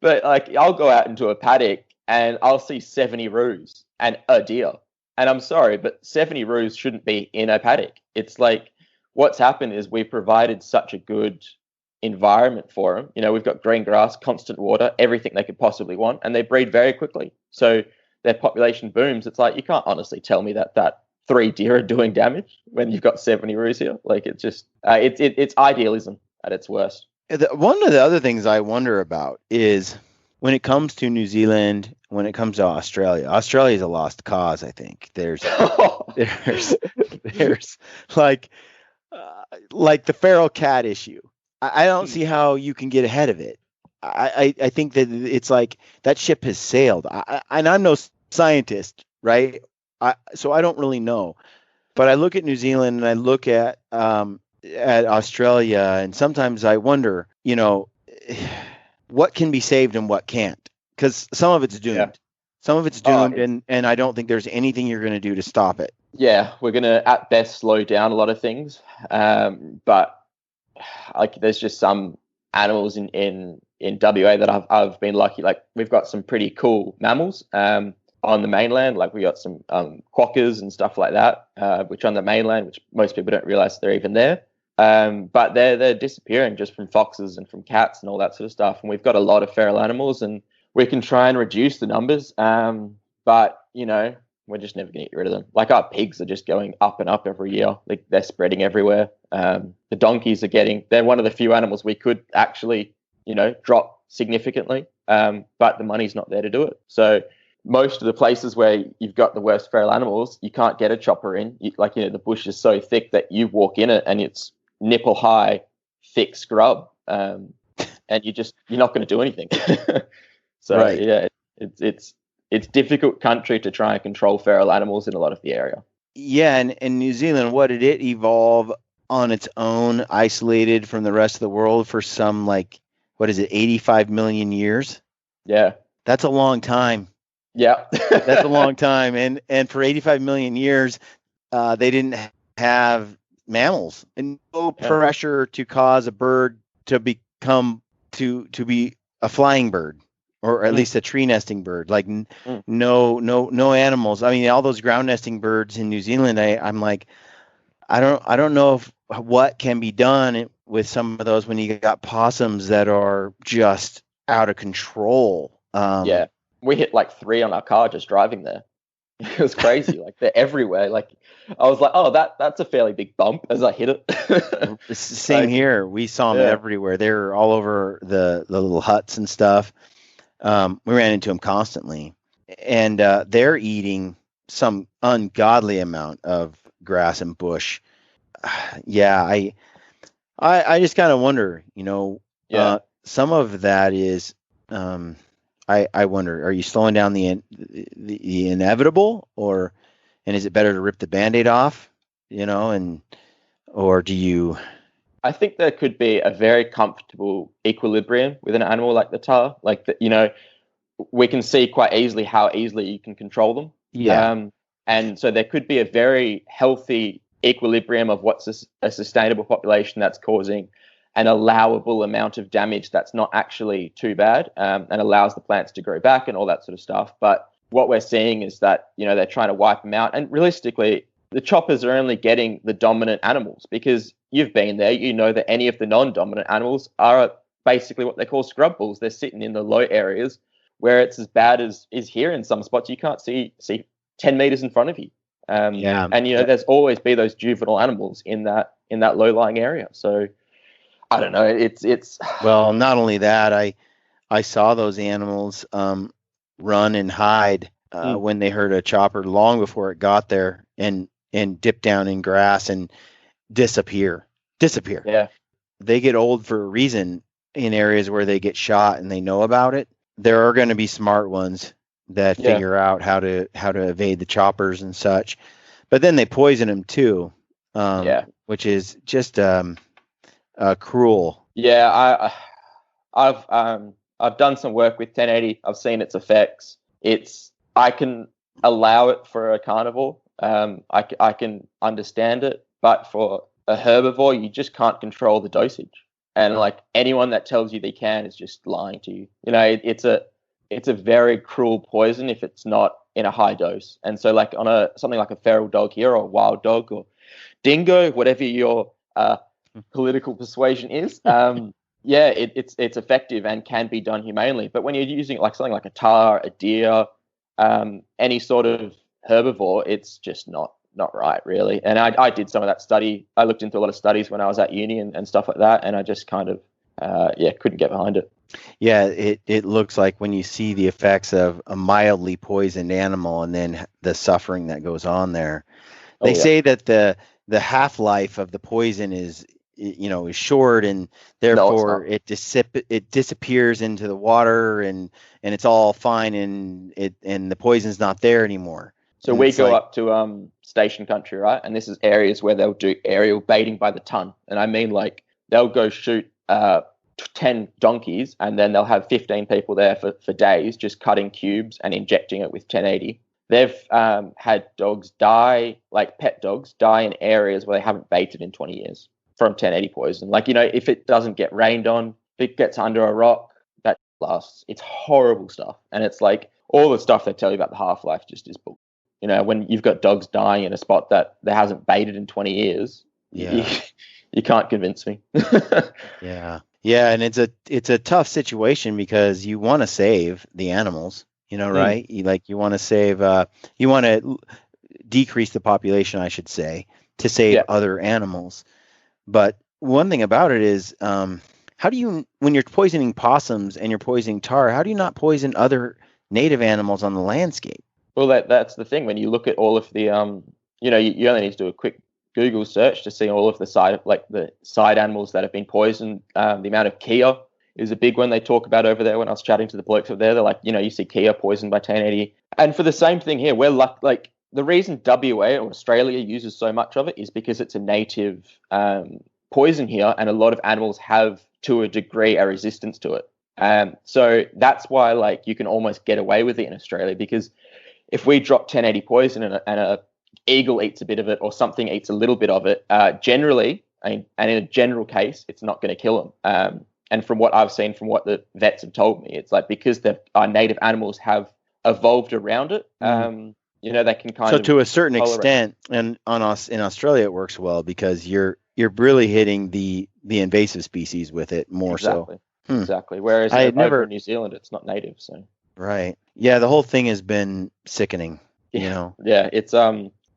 But like, I'll go out into a paddock and I'll see 70 roos and a deer. And I'm sorry, but 70 roos shouldn't be in a paddock. It's like, what's happened is we provided such a good environment for them. You know, we've got green grass, constant water, everything they could possibly want, and they breed very quickly. So their population booms. It's like, you can't honestly tell me that 3 deer are doing damage when you've got 70 roos here. Like, it's just, it's idealism at its worst. One of the other things I wonder about is when it comes to New Zealand, when it comes to Australia is a lost cause. I think there's like the feral cat issue. I don't see how you can get ahead of it. I think that it's like that ship has sailed. And I'm no scientist, right? So I don't really know. But I look at New Zealand and I look at Australia, and sometimes I wonder, you know, what can be saved and what can't, because some of it's doomed. Yeah. Some of it's doomed, and I don't think there's anything you're going to do to stop it. Yeah, we're going to at best slow down a lot of things, but like, there's just some animals in WA that I've been lucky. Like, we've got some pretty cool mammals on the mainland. Like, we got some quokkas and stuff like that, which on the mainland, which most people don't realize they're even there. But they're disappearing just from foxes and from cats and all that sort of stuff. And we've got a lot of feral animals, and we can try and reduce the numbers. But, you know, we're just never going to get rid of them. Like, our pigs are just going up and up every year. They're spreading everywhere. The donkeys they're one of the few animals we could actually, you know, drop significantly. But the money's not there to do it. So most of the places where you've got the worst feral animals, you can't get a chopper in. The bush is so thick that you walk in it and it's nipple high, thick scrub. And you're not going to do anything. So right. Yeah, it's difficult country to try and control feral animals in a lot of the area. Yeah, and New Zealand, what did it evolve on its own, isolated from the rest of the world for some, like, what is it, 85 million years? Yeah. That's a long time. Yeah. That's a long time. And for 85 million years, they didn't have mammals, and no pressure to cause a bird to become to be a flying bird, or at least a tree nesting bird. Like no animals. I mean, all those ground nesting birds in New Zealand, I'm like, I don't know what can be done with some of those when you got possums that are just out of control. Yeah, we hit like 3 on our car just driving there. It was crazy. Like, they're everywhere. Like, I was like, oh, that's a fairly big bump as I hit it. Same here. We saw them everywhere. They're all over the little huts and stuff. We ran into them constantly, and they're eating some ungodly amount of grass and bush. Yeah, I just kind of wonder, you know, some of that is, I wonder, are you slowing down the inevitable, and is it better to rip the Band-Aid off, you know, or do you? I think there could be a very comfortable equilibrium with an animal like the tahr. Like, you know, we can see quite easily how easily you can control them. Yeah. And so there could be a very healthy equilibrium of what's a sustainable population that's causing an allowable amount of damage that's not actually too bad, and allows the plants to grow back and all that sort of stuff. But what we're seeing is that, you know, they're trying to wipe them out. And realistically, the choppers are only getting the dominant animals, because you've been there, you know that any of the non-dominant animals are basically what they call scrub bulls. They're sitting in the low areas where it's as bad as is here in some spots. You can't see 10 meters in front of you. And, you know, there's always be those juvenile animals in that low-lying area. So I don't know. It's well, not only that, I saw those animals run and hide when they heard a chopper long before it got there, and dip down in grass and disappear. Yeah. They get old for a reason in areas where they get shot and they know about it. there are going to be smart ones that Yeah. figure out how to evade the choppers and such, but then they poison them too, which is just cruel. Yeah, I've done some work with 1080. I've seen its effects. I can allow it for a carnivore. I can understand it, but for a herbivore, you just can't control the dosage. And like anyone that tells you they can is just lying to you. You know, it's a very cruel poison if it's not in a high dose. And so like on something like a feral dog here, or a wild dog, or dingo, whatever your political persuasion is, it's effective and can be done humanely. But when you're using like something like a tar, a deer, any sort of herbivore, it's just not right, really. And I did some of that study. I looked into a lot of studies when I was at uni and stuff like that, and I just kind of couldn't get behind it. Yeah, it looks like when you see the effects of a mildly poisoned animal and then the suffering that goes on there. They say that the half-life of the poison is short, and therefore it disappears into the water, and it's all fine, and the poison's not there anymore. So we go up to station country, right? And this is areas where they'll do aerial baiting by the ton. And I mean, like, they'll go shoot 10 donkeys, and then they'll have 15 people there for days just cutting cubes and injecting it with 1080. They've had dogs die, like pet dogs, die in areas where they haven't baited in 20 years from 1080 poison. Like, if it doesn't get rained on, if it gets under a rock, that lasts. It's horrible stuff. And it's like all the stuff they tell you about the half-life just is bull. When you've got dogs dying in a spot that hasn't baited in 20 years, you can't convince me. Yeah, and it's a tough situation because you want to save the animals, right? You want to save, you want to decrease the population, I should say, to save other animals. But one thing about it is, how do you, when you're poisoning possums and you're poisoning tar, how do you not poison other native animals on the landscape? Well, that's the thing. When you look at all of the, you only need to do a quick Google search to see all of the side animals that have been poisoned. The amount of Kia is a big one they talk about over there. When I was chatting to the blokes over there, they're like, you see Kia poisoned by 1080. And for the same thing here, we're like the reason WA or Australia uses so much of it is because it's a native poison here, and a lot of animals have, to a degree, a resistance to it. So that's why like you can almost get away with it in Australia, because if we drop 1080 poison and a eagle eats a bit of it, or something eats a little bit of it, generally, and in a general case, it's not going to kill them. And from what I've seen, from what the vets have told me, it's like because our native animals have evolved around it, they can kind of. So to a certain extent, and in Australia, it works well because you're really hitting the invasive species with it more. Exactly. Exactly. Whereas over in New Zealand, it's not native. So. Right. Yeah, the whole thing has been sickening. Yeah, it's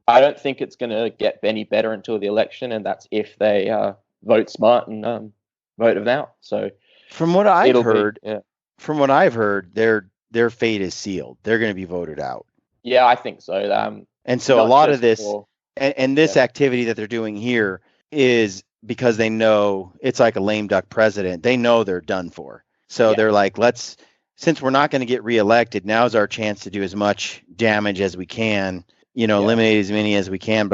I don't think it's going to get any better until the election, and that's if they vote smart and vote it out. So from what I've heard, their fate is sealed. They're going to be voted out. Yeah, I think so. And so a lot of this and this activity that they're doing here is because they know it's like a lame duck president. They know they're done for. So they're like, since we're not going to get reelected, now's our chance to do as much damage as we can, eliminate as many as we can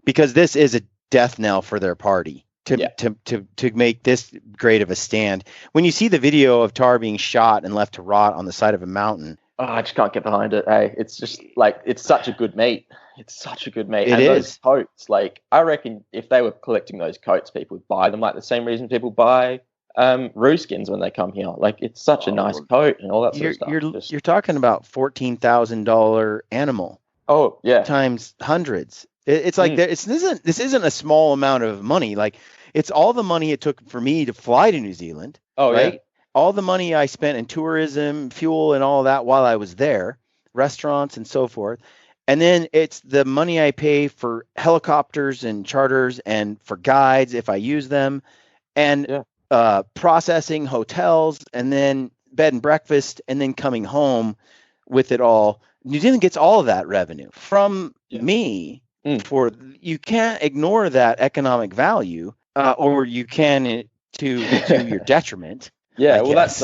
because this is a death knell for their party to make this great of a stand. When you see the video of Tar being shot and left to rot on the side of a mountain. Oh, I just can't get behind it. Hey, it's just like, it's such a good meat. It's such a good meat. It is. Those coats, like, I reckon if they were collecting those coats, people would buy them like the same reason people buy roo skins when they come here. Like, it's such a nice coat and all that sort of stuff. You're talking about $14,000 animal. Oh yeah, times hundreds. It's like this isn't a small amount of money. Like, it's all the money it took for me to fly to New Zealand. Oh right? Yeah. All the money I spent in tourism, fuel, and all that while I was there, restaurants and so forth. And then it's the money I pay for helicopters and charters and for guides if I use them, and processing, hotels, and then bed and breakfast, and then coming home with it all. New Zealand gets all of that revenue from me. You can't ignore that economic value, or you can to your detriment. Yeah, well, that's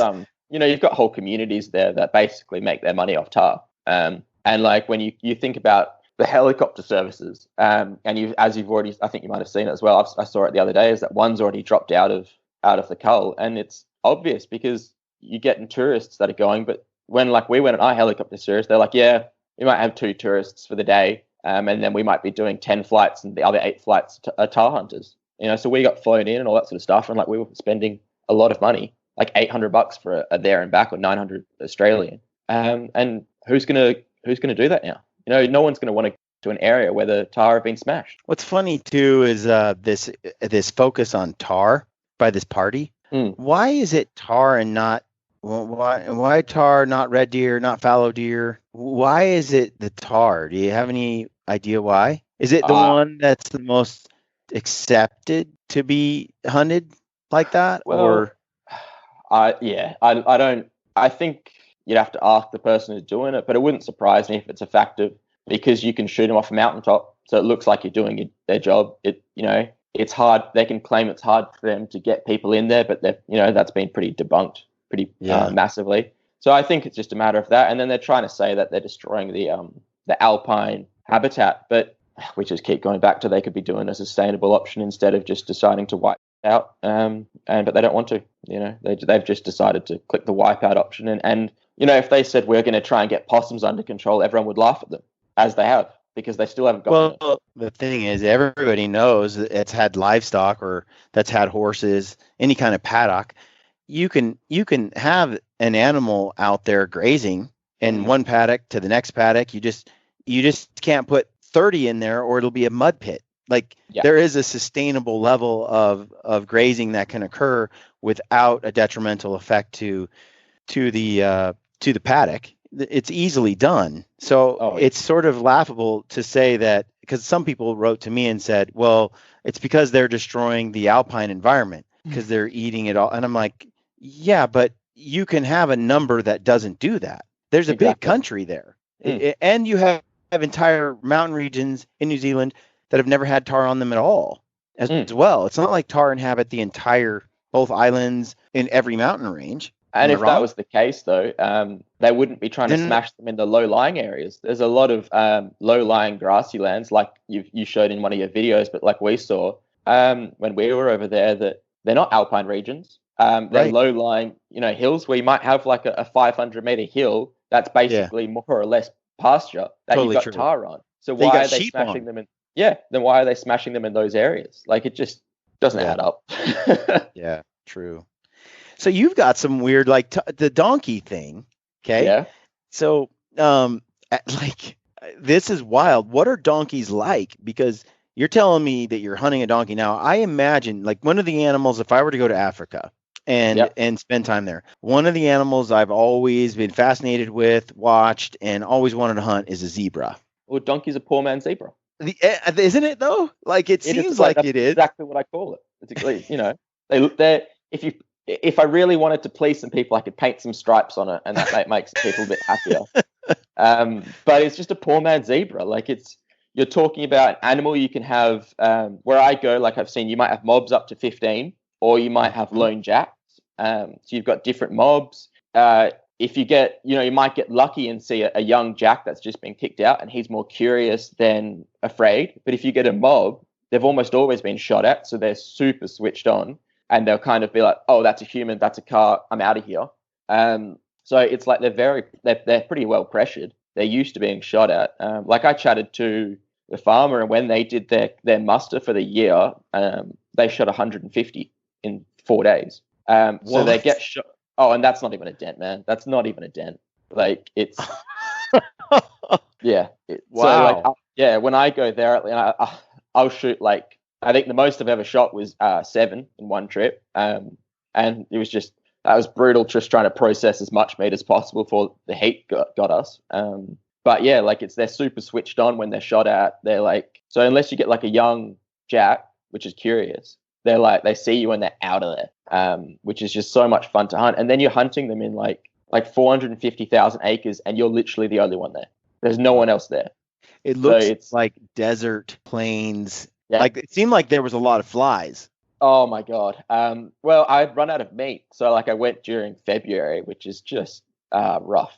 you've got whole communities there that basically make their money off tar. And like when you think about the helicopter services, and as you've already, I think you might have seen it as well. I saw it the other day. Is that one's already dropped out of the cull, and it's obvious because you're getting tourists that are going. But when like we went on our helicopter service, they're like, yeah, we might have 2 tourists for the day, and then we might be doing 10 flights, and the other 8 flights are tar hunters. So we got flown in and all that sort of stuff, and like we were spending a lot of money, like $800 for a there and back, or 900 Australian. And who's gonna do that now? No one's gonna want to go to an area where the tar have been smashed. What's funny too is this focus on tar by this party. Why is it tar and not why tar, not red deer, not fallow deer? Why is it the tar? Do you have any idea why? Is it the one that's the most accepted to be hunted like that? Well, I don't. I think you'd have to ask the person who's doing it, but it wouldn't surprise me if it's effective, because you can shoot them off a mountaintop, so it looks like you're doing their job. It's hard. They can claim it's hard for them to get people in there, but that's been pretty debunked massively. So I think it's just a matter of that. And then they're trying to say that they're destroying the alpine habitat, but we just keep going back to they could be doing a sustainable option instead of just deciding to wipe it out. But they don't want to. They've just decided to click the wipeout option. And if they said we're going to try and get possums under control, everyone would laugh at them, as they have, because they still haven't got it. Well, the thing is, everybody knows that it's had livestock or that's had horses, any kind of paddock. You can have an animal out there grazing in one paddock to the next paddock. You just can't put 30 in there, or it'll be a mud pit. There is a sustainable level of grazing that can occur without a detrimental effect to the paddock. It's easily done. So it's sort of laughable to say that, because some people wrote to me and said, well, it's because they're destroying the alpine environment because they're eating it all. And I'm like, yeah, but you can have a number that doesn't do that. There's a big country there. And you have entire mountain regions in New Zealand that have never had tar on them at all as well. It's not like tar inhabit the entire, both islands in every mountain range. And if that was the case, though, they wouldn't be trying to smash them in the low-lying areas. There's a lot of low-lying grassy lands, like you showed in one of your videos, but like we saw when we were over there, that they're not alpine regions. They're low-lying, hills where you might have like a 500-meter hill that's basically more or less pasture that you've got tar on. So why are they smashing them in? Yeah, then why are they smashing them in those areas? Like, it just doesn't add up. Yeah, true. So you've got some weird, like the donkey thing. Okay. Yeah. So, this is wild. What are donkeys like? Because you're telling me that you're hunting a donkey. Now, I imagine like one of the animals, if I were to go to Africa and spend time there, one of the animals I've always been fascinated with, watched, and always wanted to hunt is a zebra. Well, donkey's a poor man's zebra. Isn't it though? Like it seems like it is. Exactly what I call it. Particularly, if I really wanted to please some people, I could paint some stripes on it, and that makes people a bit happier. But it's just a poor man's zebra. Like you're talking about an animal you can have. Where I go, like I've seen, you might have mobs up to 15, or you might have lone jacks. So you've got different mobs. If you get, you might get lucky and see a young jack that's just been kicked out, and he's more curious than afraid. But if you get a mob, they've almost always been shot at, so they're super switched on, and they'll kind of be like, "Oh, that's a human, that's a car, I'm out of here." So it's like they're pretty well pressured. They're used to being shot at. Like I chatted to the farmer, and when they did their muster for the year, they shot 150 in 4 days. So they get shot. Oh, and that's not even a dent, man. That's not even a dent. Like it's, yeah. Wow. So when I go there, I'll shoot like, I think the most I've ever shot was 7 in one trip. And it was that was brutal, just trying to process as much meat as possible before the heat got us. But yeah, like they're super switched on when they're shot at. They're like, so unless you get like a young jack, which is curious, they're like, they see you and they're out of there, which is just so much fun to hunt. And then you're hunting them in like 450,000 acres, and you're literally the only one there. There's no one else there. It looks like desert plains. Yeah. Like it seemed like there was a lot of flies. Oh my God. Well, I'd run out of meat, so like I went during February, which is just rough.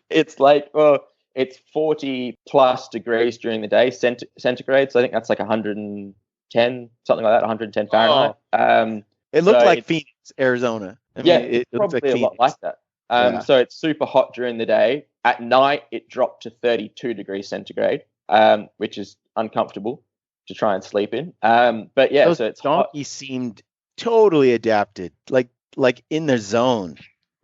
It's like, well, it's 40 plus degrees during the day, centigrade. So I think that's like 110, something like that, 110 Fahrenheit. Oh, it So looked like it's Phoenix, Arizona. I mean, yeah, it it's looks like probably a lot like Phoenix. that. Yeah. So it's super hot during the day. At night, it dropped to 32 degrees centigrade, which is uncomfortable to try and sleep in. But yeah, Those so it's hot. donkeys seemed totally adapted, like in their zone.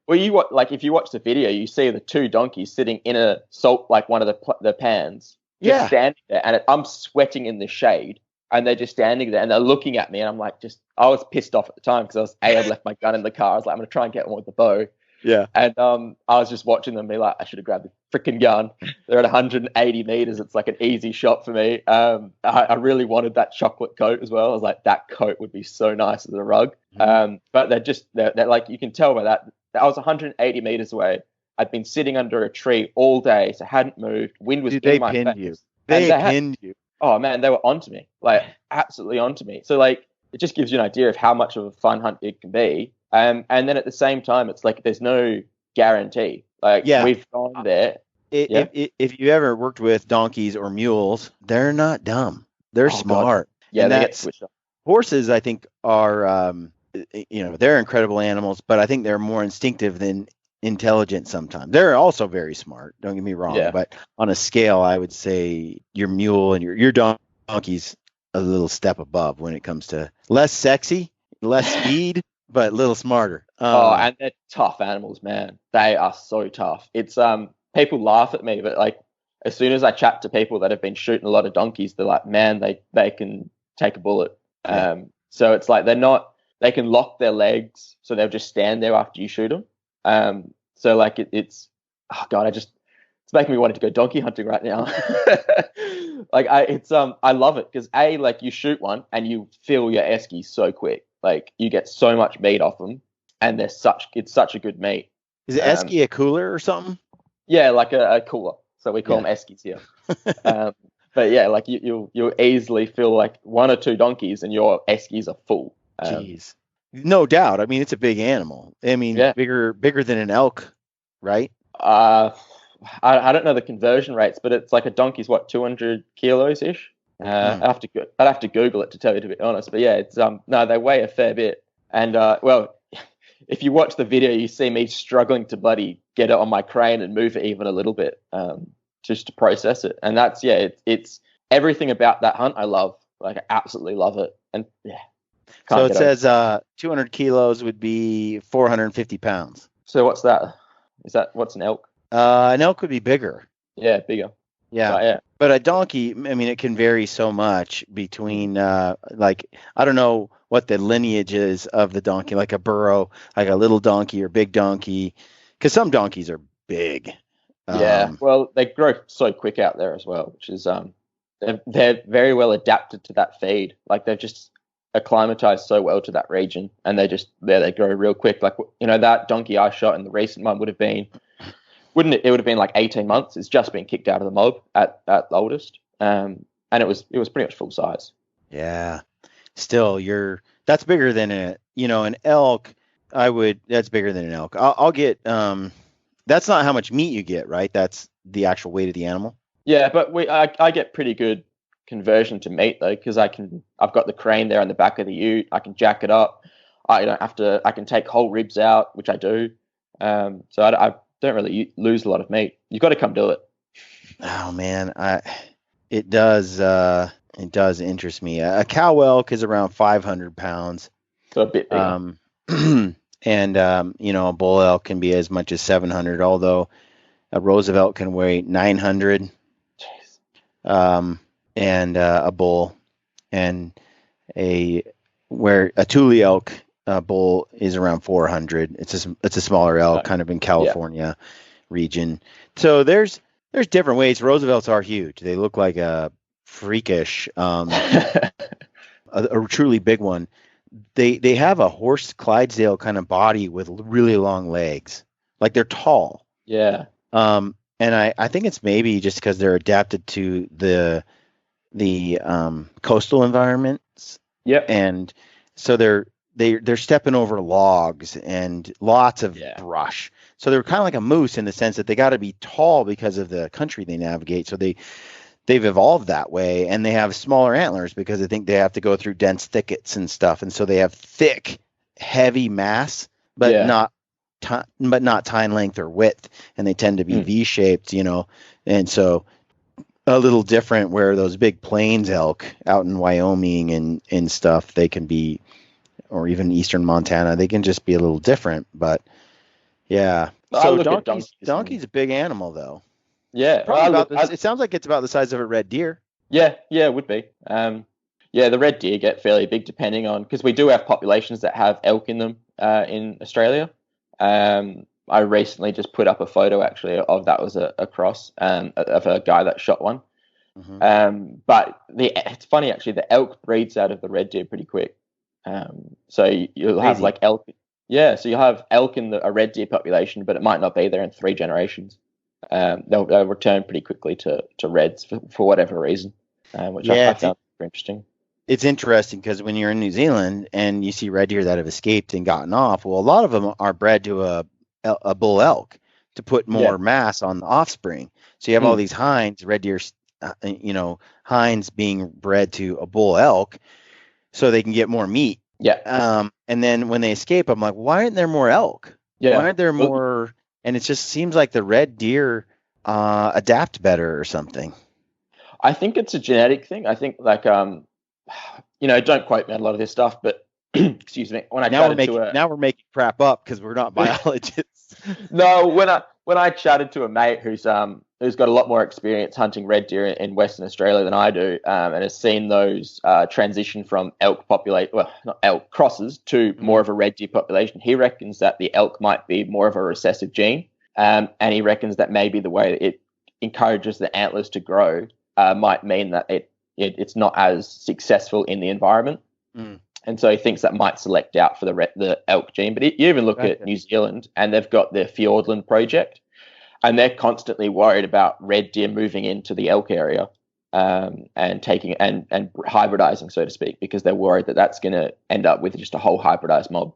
Well, like if you watch the video, you see the two donkeys sitting in a salt, like one of the pans, just Yeah. standing there, and I'm sweating in the shade, and they're just standing there, and they're looking at me, and I'm like, I was pissed off at the time because I'd left my gun in the car. I was like, I'm gonna try and get one with the bow, Yeah. and I was just watching them be like, I should have grabbed the freaking gun. They're at 180 meters. It's like an easy shot for me. I really wanted that chocolate coat as well. I was like, that coat would be so nice as a rug. But they're like, you can tell by that. I was 180 meters away. I'd been sitting under a tree all day, so hadn't moved. Wind was Dude, in they my pinned face. you. And They pinned you. oh man, they were onto me, like absolutely onto me. So like, it just gives you an idea of how much of a fun hunt it can be. And then at the same time, it's like there's no guarantee. Like Yeah. we've gone there. Yeah. If you ever worked with donkeys or mules, they're not dumb. They're Oh, God. smart. Yeah, And they get that's switched up. horses, I think, are they're incredible animals, but I think they're more instinctive than intelligent sometimes. They're also very smart, don't get me wrong, Yeah. but on a scale, I would say your mule and your donkey's a little step above when it comes to less sexy, less speed, but a little smarter. And they're tough animals, man. They are so tough. It's people laugh at me, but like as soon as I chat to people that have been shooting a lot of donkeys, they're like, man, they can take a bullet. Yeah. So it's like they can lock their legs, so they'll just stand there after you shoot them. So like it's oh God, it's making me want to go donkey hunting right now. Like I love it because like you shoot one and you fill your esky so quick. Like you get so much meat off them, and it's such a good meat. Is it esky a cooler or something? Yeah, like a cooler. So we call them eskies here. But yeah, like you'll easily fill like one or two donkeys, and your eskies are full. Jeez, no doubt. I mean, it's a big animal. I mean, bigger than an elk, right? I don't know the conversion rates, but it's like a donkey's 200 kilos ish. I'd have to Google it to tell you, to be honest. But yeah, it's no, they weigh a fair bit. And well, if you watch the video, you see me struggling to bloody get it on my crane and move it even a little bit, just to process it. And that's it's everything about that hunt I love. Like I absolutely love it. And yeah. So it says 200 kilos would be 450 pounds. So what's that? What's an elk? An elk would be bigger. Yeah, bigger. Yeah. But a donkey, I mean, it can vary so much between, like, I don't know what the lineage is of the donkey, like a burro, like a little donkey or big donkey, because some donkeys are big. Yeah, well, they grow so quick out there as well, which is they're very well adapted to that feed. Like they've just acclimatized so well to that region, and they grow real quick. Like that donkey I shot in the recent one would have been like 18 months. It's just been kicked out of the mob at the oldest, and it was pretty much full size. Yeah, still that's bigger than an elk. That's bigger than an elk. I'll get that's not how much meat you get, right? That's the actual weight of the animal. Yeah, but I get pretty good conversion to meat though, because I've got the crane there on the back of the ute. I can jack it up. I can take whole ribs out, which I do. So I don't really lose a lot of meat. You've got to come do it. Oh man, it does interest me. A cow elk is around 500 pounds. So a bit bigger. And a bull elk can be as much as 700, although a Roosevelt can weigh 900. Jeez. And a bull, and where a Thule elk bull is around 400. It's a smaller elk, kind of in California region. So there's different weights. Roosevelts are huge. They look like a freakish, a truly big one. They have a horse Clydesdale kind of body with really long legs. Like they're tall. Yeah. And I think it's maybe just because they're adapted to the coastal environments Yep. and so they're stepping over logs and lots of Yeah. brush. So they're kind of like a moose in the sense that they got to be tall because of the country they navigate. So they've evolved that way, and they have smaller antlers because I think they have to go through dense thickets and stuff, and so they have thick, heavy mass, but Yeah. not tine length or width, and they tend to be Mm. V-shaped, and so a little different where those big plains elk out in Wyoming and stuff, they can be, or even eastern Montana, they can just be a little different. But yeah, I so look at donkey's a big animal though. yeah. Probably I about look. this. It sounds like it's about the size of a red deer. Yeah, yeah, it would be. Yeah, the red deer get fairly big depending on because we do have populations that have elk in them in Australia. I recently just put up a photo actually of that was a cross of a guy that shot one. But it's funny actually, the elk breeds out of the red deer pretty quick. So you'll have Crazy. like elk. Yeah, so you'll have elk in a red deer population, but it might not be there in 3 generations. They'll return pretty quickly to reds for whatever reason, which Yeah, I found super interesting. it's interesting because when you're in New Zealand and you see red deer that have escaped and gotten off, well, a lot of them are bred to a bull elk to put Yeah. more mass on the offspring. So you have all Mm. these hinds, red deer, hinds being bred to a bull elk so they can get more meat. Yeah. And then when they escape, I'm like, why aren't there more elk? Why Yeah. aren't there Well, more? And it just seems like the red deer adapt better or something. I think it's a genetic thing. I think like don't quote me on a lot of this stuff, but excuse me. When I Now we're chatted making to a now we're making crap up because we're not biologists. no, when I chatted to a mate who's got a lot more experience hunting red deer in Western Australia than I do, and has seen those transition from elk populate, well, not elk crosses to more of a red deer population. He reckons that the elk might be more of a recessive gene, and he reckons that maybe the way that it encourages the antlers to grow might mean that it's not as successful in the environment. Mm. And so he thinks that might select out for the elk gene. But you even look at New Zealand, and they've got the Fiordland project, and they're constantly worried about red deer moving into the elk area and taking and hybridizing, so to speak, because they're worried that that's going to end up with just a whole hybridized mob.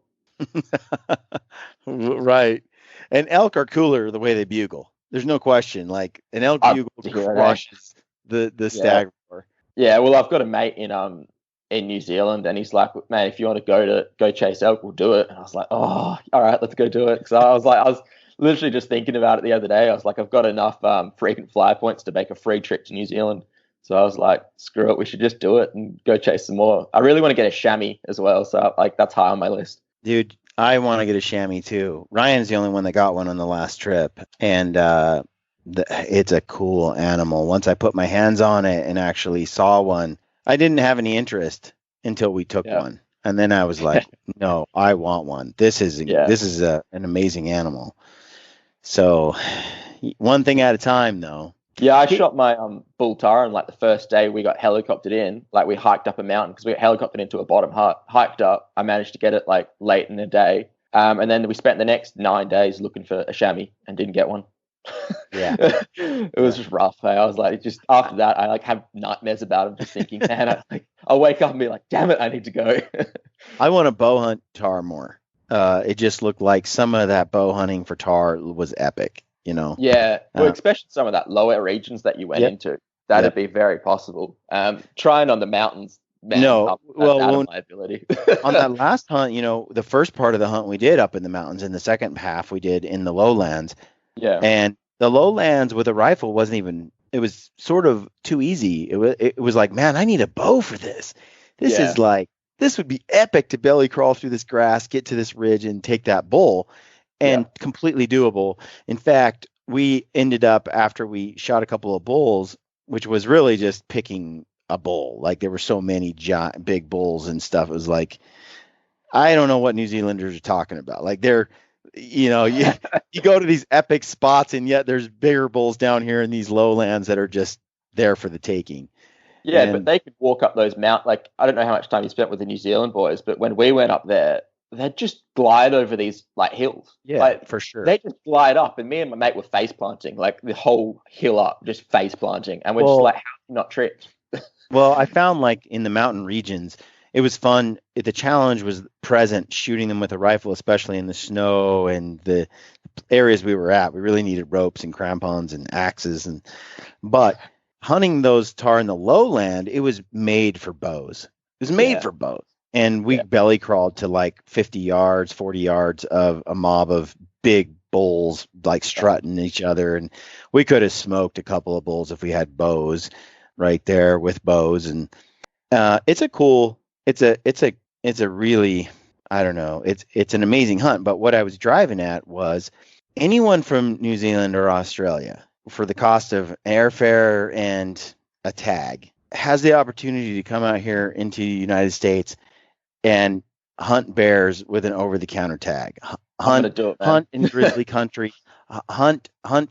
Right. And elk are cooler the way they bugle. There's no question. Like an elk bugle crushes the stag roar. Yeah, well, I've got a mate in New Zealand, and he's like, "Man, if you want to go chase elk, we'll do it." And I was like, "Oh, all right, let's go do it." Because I was literally just thinking about it the other day. I was like, I've got enough frequent flyer points to make a free trip to New Zealand. So I was like, screw it, we should just do it and go chase some more. I really want to get a chamois as well, so like that's high on my list. Dude, I want to get a chamois too. Ryan's the only one that got one on the last trip, and it's a cool animal. Once I put my hands on it and actually saw one, I didn't have any interest until we took one, and then I was like, no, I want one. This is an amazing animal. So one thing at a time, though. Yeah, I shot my bull taran like the first day we got helicoptered in. Like we hiked up a mountain because we got helicoptered into a bottom hut, hiked up. I managed to get it like late in the day. And then we spent the next 9 days looking for a chamois and didn't get one. Yeah. It was just rough. I was like, just after that, I like have nightmares about them, just thinking, man, I'll wake up and be like, damn it, I need to go. I want to bow hunt tahr more. It just looked like some of that bow hunting for tahr was epic. Yeah, well, especially some of that lower regions that you went into, that'd be very possible. Trying on the mountains, man, out of my ability. On that last hunt, the first part of the hunt we did up in the mountains, and the second half we did in the lowlands. Yeah, and the lowlands with a rifle wasn't even. It was sort of too easy. It was like, man, I need a bow for this. This would be epic to belly crawl through this grass, get to this ridge, and take that bull. And completely doable. In fact, we ended up, after we shot a couple of bulls, which was really just picking a bull. Like there were so many giant, big bulls and stuff. It was like, I don't know what New Zealanders are talking about. Like you go to these epic spots, and yet there's bigger bulls down here in these lowlands that are just there for the taking. Yeah, but they could walk up those mountains. Like, I don't know how much time you spent with the New Zealand boys, but when we went up there, they'd just glide over these like hills. Yeah, like, for sure. They just glide up, and me and my mate were face planting, like the whole hill up, just face planting, and we're just like, how not tripped? Well, I found like in the mountain regions, it was fun. The challenge was present, shooting them with a rifle, especially in the snow and the areas we were at. We really needed ropes and crampons and axes, but hunting those tahr in the lowland, it was made for bows. It was made for bows. And we belly crawled to like 50 yards, 40 yards of a mob of big bulls like strutting each other. And we could have smoked a couple of bulls if we had bows right there with bows. And it's a really, I don't know, it's an amazing hunt. But what I was driving at was anyone from New Zealand or Australia, for the cost of airfare and a tag, has the opportunity to come out here into the United States and hunt bears with an over-the-counter tag. Hunt in grizzly country, hunt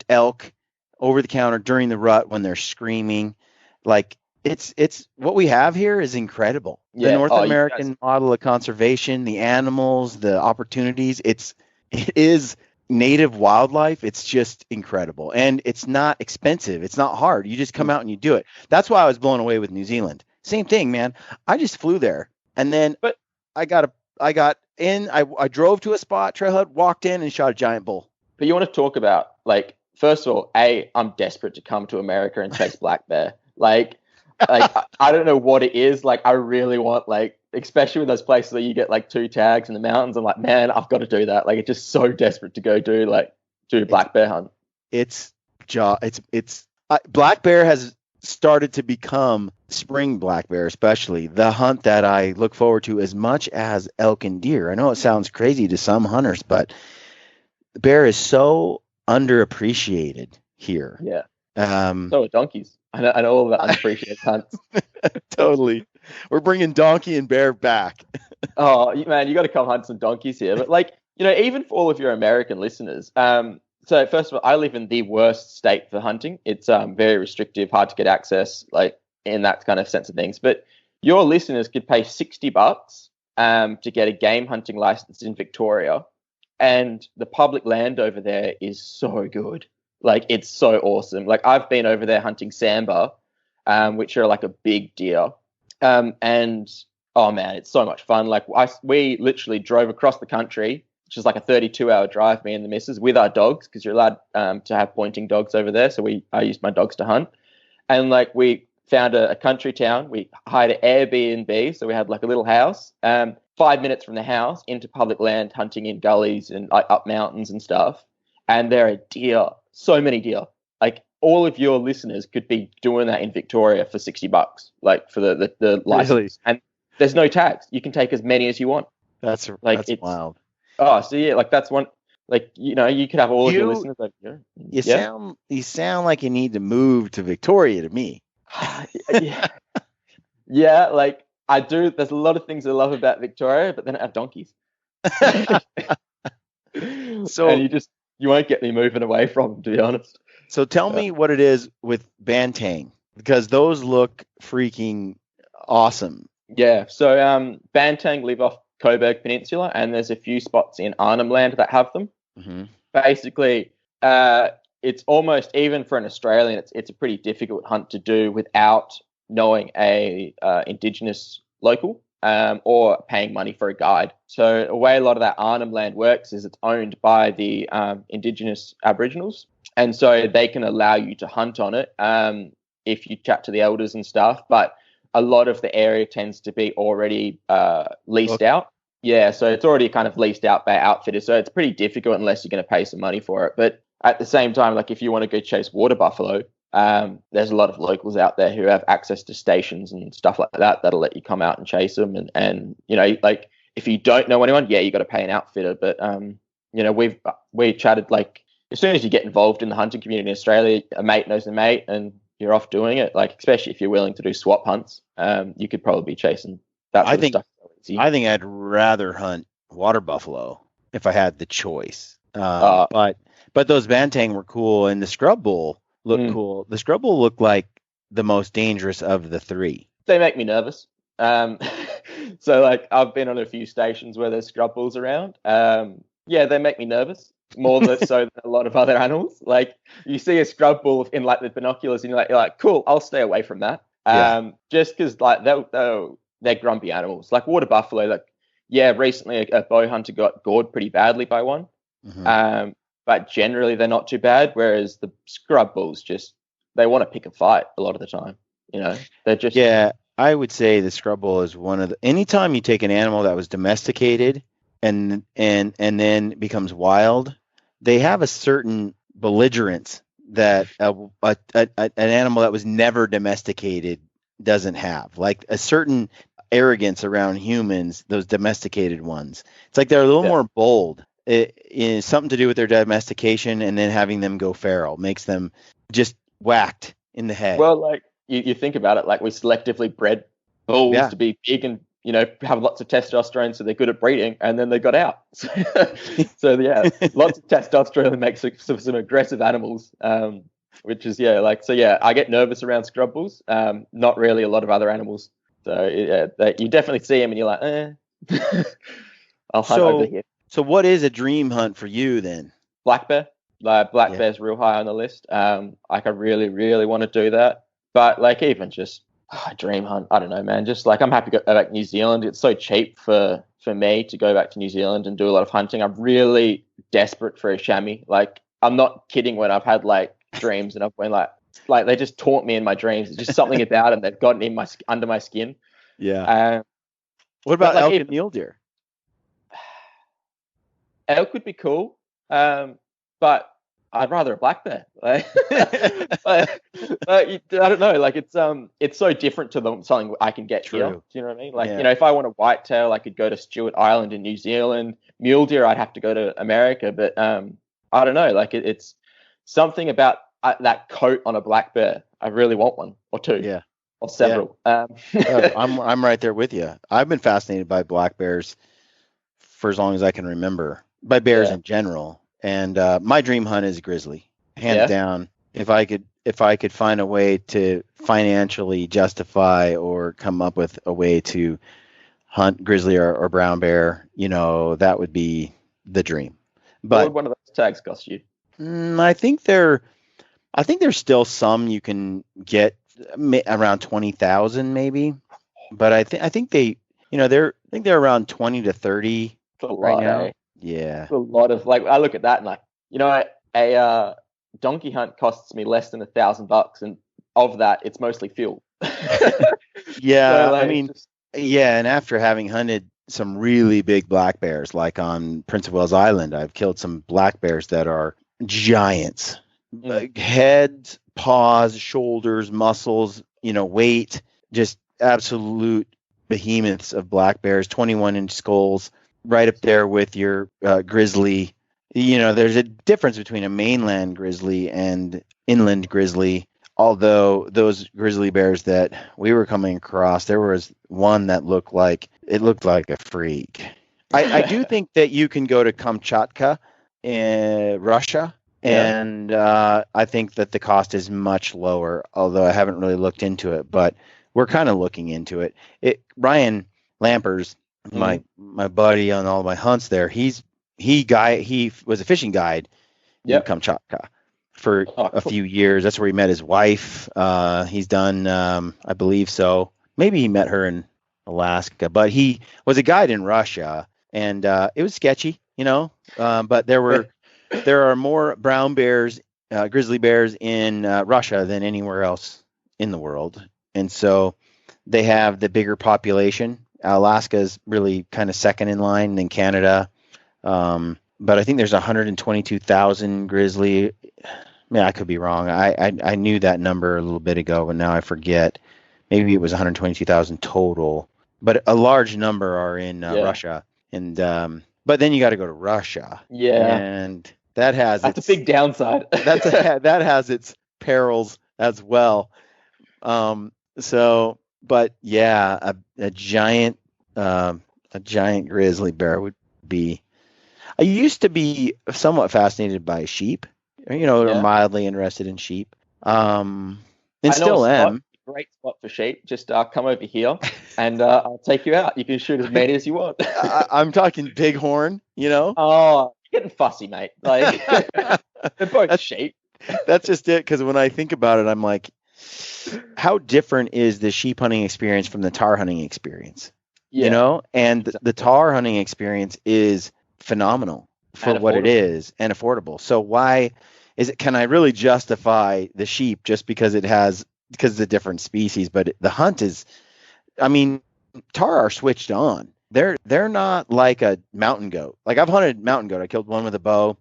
elk over the counter during the rut when they're screaming. Like it's what we have here is incredible. The North American model of conservation, the animals, the opportunities. It is native wildlife. It's just incredible, and it's not expensive. It's not hard. You just come out and you do it. That's why I was blown away with New Zealand. Same thing, man. I just flew there, and then I drove to a spot, trailhead, walked in, and shot a giant bull. But you want to talk about, like, first of all, I'm desperate to come to America and chase black bear. Like I don't know what it is. Like, I really want, like, especially with those places where you get like 2 tags in the mountains. I'm like, man, I've got to do that. Like, it's just so desperate to go do a black bear hunt. Black bear has started to become spring black bear, especially the hunt that I look forward to as much as elk and deer. I know it sounds crazy to some hunters, but the bear is so underappreciated here. Yeah. So are donkeys. I know all about unappreciated hunts. Totally. We're bringing donkey and bear back. Oh, man, you got to come hunt some donkeys here. But, like, even for all of your American listeners, so first of all, I live in the worst state for hunting. It's very restrictive, hard to get access, like, in that kind of sense of things. But your listeners could pay $60 to get a game hunting license in Victoria, and the public land over there is so good. Like, it's so awesome. Like, I've been over there hunting sambar, which are like a big deer. And oh man, it's so much fun. Like, we literally drove across the country, which is like a 32-hour drive, me and the missus, with our dogs, because you're allowed to have pointing dogs over there. So I used my dogs to hunt. And, like, we found a country town. We hired an Airbnb, so we had like a little house. 5 minutes from the house into public land, hunting in gullies and up mountains and stuff. And there are deer, so many deer. Like, all of your listeners could be doing that in Victoria for $60, like, for the license. Really? And there's no tax. You can take as many as you want. That's wild. Oh, so yeah, like, that's one. Like, you could have all of your listeners over here. You sound like you need to move to Victoria to me. Yeah, like, I do. There's a lot of things I love about Victoria, but then I have donkeys. So, and you won't get me moving away from them, to be honest. So tell me what it is with bantang, because those look freaking awesome. Yeah. So bantang live off Coburg Peninsula, and there's a few spots in Arnhem Land that have them. Mm-hmm. Basically, it's almost, even for an Australian, it's a pretty difficult hunt to do without knowing a Indigenous local or paying money for a guide. So the way a lot of that Arnhem Land works is it's owned by the Indigenous Aboriginals, and so they can allow you to hunt on it if you chat to the elders and stuff. But a lot of the area tends to be already leased out. Yeah, so it's already kind of leased out by outfitters. So it's pretty difficult unless you're going to pay some money for it. But at the same time, like, if you want to go chase water buffalo, there's a lot of locals out there who have access to stations and stuff like that that'll let you come out and chase them. And like, if you don't know anyone, yeah, you got to pay an outfitter. But we chatted, like, as soon as you get involved in the hunting community in Australia, a mate knows a mate, and you're off doing it. Like, especially if you're willing to do swap hunts, you could probably be chasing that sort of stuff. I think I'd rather hunt water buffalo if I had the choice. But those bantang were cool, and the scrub bull looked cool. The scrub bull looked like the most dangerous of the three. They make me nervous. So, like, I've been on a few stations where there's scrub bulls around. Yeah, they make me nervous, more so than a lot of other animals. Like, you see a scrub bull in, like, the binoculars, and you're like, cool, I'll stay away from that. Yeah. Just because, like, they'll they're grumpy animals. Like water buffalo, like yeah, recently a bow hunter got gored pretty badly by one. Mhm. But generally they're not too bad. Whereas the scrub bulls just they want to pick a fight a lot of the time. You know, they're just Yeah, I would say the scrub bull is one of the. Anytime you take an animal that was domesticated and then becomes wild, they have a certain belligerence that an animal that was never domesticated doesn't have. Like a certain arrogance around humans, those domesticated ones. It's like they're a little yeah. more bold. It is something to do with their domestication, and then having them go feral makes them just whacked in the head. Well, like you think about it, like we selectively bred bulls Yeah. to be big and have lots of testosterone, so they're good at breeding, and then they got out. So yeah, lots of testosterone makes some aggressive animals, which is I get nervous around scrub bulls. Not really a lot of other animals. So yeah, you definitely see them, and you're like, I'll hunt over here. So what is a dream hunt for you then? Black bear. Black Yeah. bear's real high on the list. Like I really, really want to do that. But like even just dream hunt, I don't know, man. Just like I'm happy to go back to New Zealand. It's so cheap for me to go back to New Zealand and do a lot of hunting. I'm really desperate for a chamois. Like I'm not kidding when I've had like dreams and I've been like they just taunt me in my dreams. It's just something about them. They've gotten in under my skin. Yeah. What about elk and mule deer? Elk would be cool, but I'd rather a black bear. I don't know. Like it's so different to something I can get here. Do you know what I mean? Like if I want a whitetail, I could go to Stewart Island in New Zealand. Mule deer, I'd have to go to America. But I don't know. Like it's something about that coat on a black bear. I really want one or two. Yeah. Or several. Yeah. I'm right there with you. I've been fascinated by black bears for as long as I can remember. By bears in general, and my dream hunt is grizzly, hands down. If I could find a way to financially justify or come up with a way to hunt grizzly or brown bear, that would be the dream. But what would one of those tags cost you? I think there's still some you can get around 20,000 maybe, but I think they they're around 20 to 30 right now. Yeah. It's a lot of I look at that and a donkey hunt costs me less than $1,000, and of that it's mostly fuel. Yeah. So, and after having hunted some really big black bears, like on Prince of Wales Island, I've killed some black bears that are giants. Like heads, paws, shoulders, muscles, weight, just absolute behemoths of black bears, 21-inch skulls. Right up there with your grizzly. There's a difference between a mainland grizzly and inland grizzly. Although those grizzly bears that we were coming across, there was one that looked like a freak. I do think that you can go to Kamchatka in Russia, and I think that the cost is much lower, although I haven't really looked into it, but we're kind of looking into it. Ryan Lampers, my buddy on all my hunts there, he was a fishing guide in Kamchatka for a few years. That's where he met his wife. He's done I believe so. Maybe he met her in Alaska, but he was a guide in Russia, and it was sketchy, but there are more brown bears, grizzly bears in Russia than anywhere else in the world. And so they have the bigger population. Alaska is really kind of second in line, than Canada. But I think there's 122,000 grizzly. I could be wrong. I knew that number a little bit ago, but now I forget. Maybe it was 122,000 total, but a large number are in Russia. And but then you got to go to Russia. Yeah. And that's a big downside. that has its perils as well. But yeah, a giant grizzly bear would be. I used to be somewhat fascinated by sheep, or mildly interested in sheep. And still am. Great spot for sheep. Just come over here, and I'll take you out. You can shoot as many as you want. I'm talking bighorn. Oh, you're getting fussy, mate. Like they're both sheep. That's just it. Because when I think about it, I'm like, how different is the sheep hunting experience from the tar hunting experience? Yeah, And the exactly. tar hunting experience is phenomenal for And what it affordable. is and affordable. So why can I really justify the sheep just because it's a different species, but the hunt is, I mean, tar are switched on. They're not like a mountain goat. Like I've hunted mountain goat. I killed one with a bow,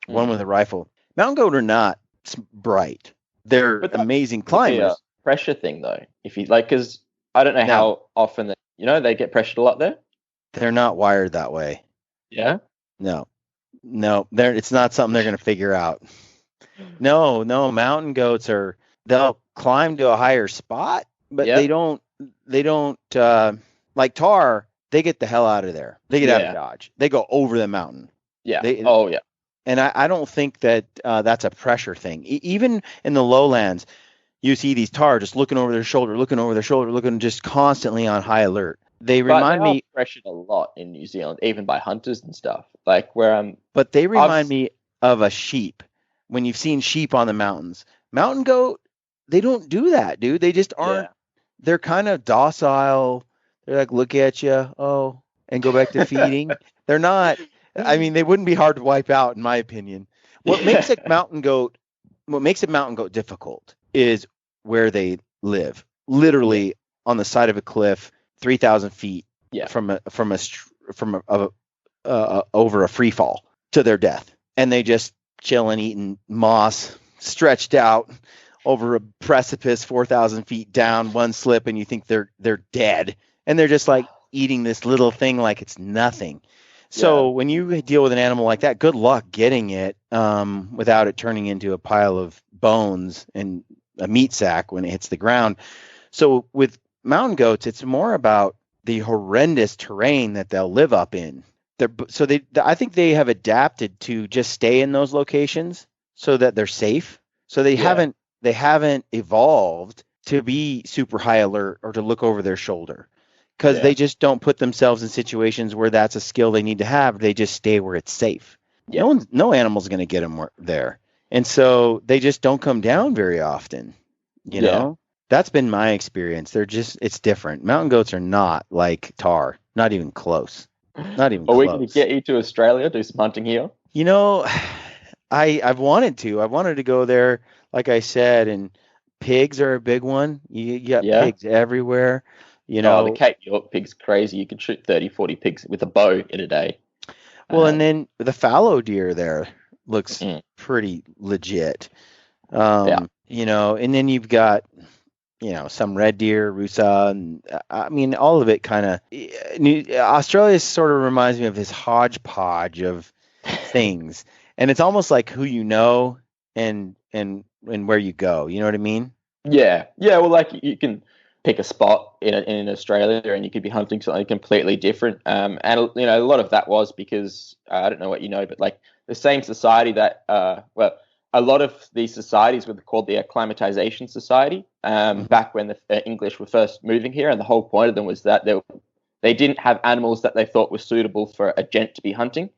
one Mm. with a rifle. Mountain goat are not bright. They're But that amazing could be a climbers. pressure thing though. If you like, because I don't know No, how often they get pressured a lot there. they're not wired that way. Yeah. No, no, it's not something they're going to figure out. No, no, mountain goats they'll climb to a higher spot, but Yeah. they don't like tar, they get the hell out of there. They get out of Yeah. Dodge. They go over the mountain. Yeah. They Oh yeah. and I don't think that that's a pressure thing. Even in the lowlands, you see these tar just looking over their shoulder, looking just constantly on high alert. They But they remind are me, pressured a lot in New Zealand, even by hunters and stuff. Like where but they I've remind me of a sheep. When you've seen sheep on the mountains, mountain goat, they don't do that, dude. They just aren't. yeah. They're kind of docile. They're like, look at you, oh, and go back to feeding. They're not. I mean, they wouldn't be hard to wipe out, in my opinion. What makes Yeah. a mountain goat, what makes a mountain goat difficult is where they live. Yeah. Literally on the side of a cliff, 3,000 feet Yeah. over a free fall to their death, and they just chilling, eating moss, stretched out over a precipice 4,000 feet down, one slip, and you think they're dead, and they're just like eating this little thing like it's nothing. Yeah. So when you deal with an animal like that, good luck getting it without it turning into a pile of bones and a meat sack when it hits the ground. So with mountain goats, it's more about the horrendous terrain that they'll live up in. I think they have adapted to just stay in those locations so that they're safe. So Yeah. they haven't evolved to be super high alert or to look over their shoulder because Yeah. they just don't put themselves in situations where that's a skill they need to have. They just stay where it's safe. Yeah. No animal's going to get them there. And so they just don't come down very often, you Yeah. know? That's been my experience. It's different. Mountain goats are not like tar, not even close. Not even Are we going to close. get you to Australia, do some hunting here? You know, I've wanted to. I wanted to go there, like I said, and pigs are a big one. You got Yeah. pigs everywhere. Oh, the Cape York pig's crazy. You could shoot 30, 40 pigs with a bow in a day. Well, and Um, then the fallow deer there looks mm, pretty legit. yeah. And then you've got some red deer, rusa, and I mean, all of it kind of. Australia sort of reminds me of this hodgepodge of things, and it's almost like who you know and where you go. You know what I mean? Yeah. Yeah. Well, like you can pick a spot in Australia and you could be hunting something completely different. And a lot of that was because I don't know what you know, but like the same society that a lot of these societies were called the acclimatization society Mhm. back when the English were first moving here, and the whole point of them was that they didn't have animals that they thought were suitable for a gent to be hunting.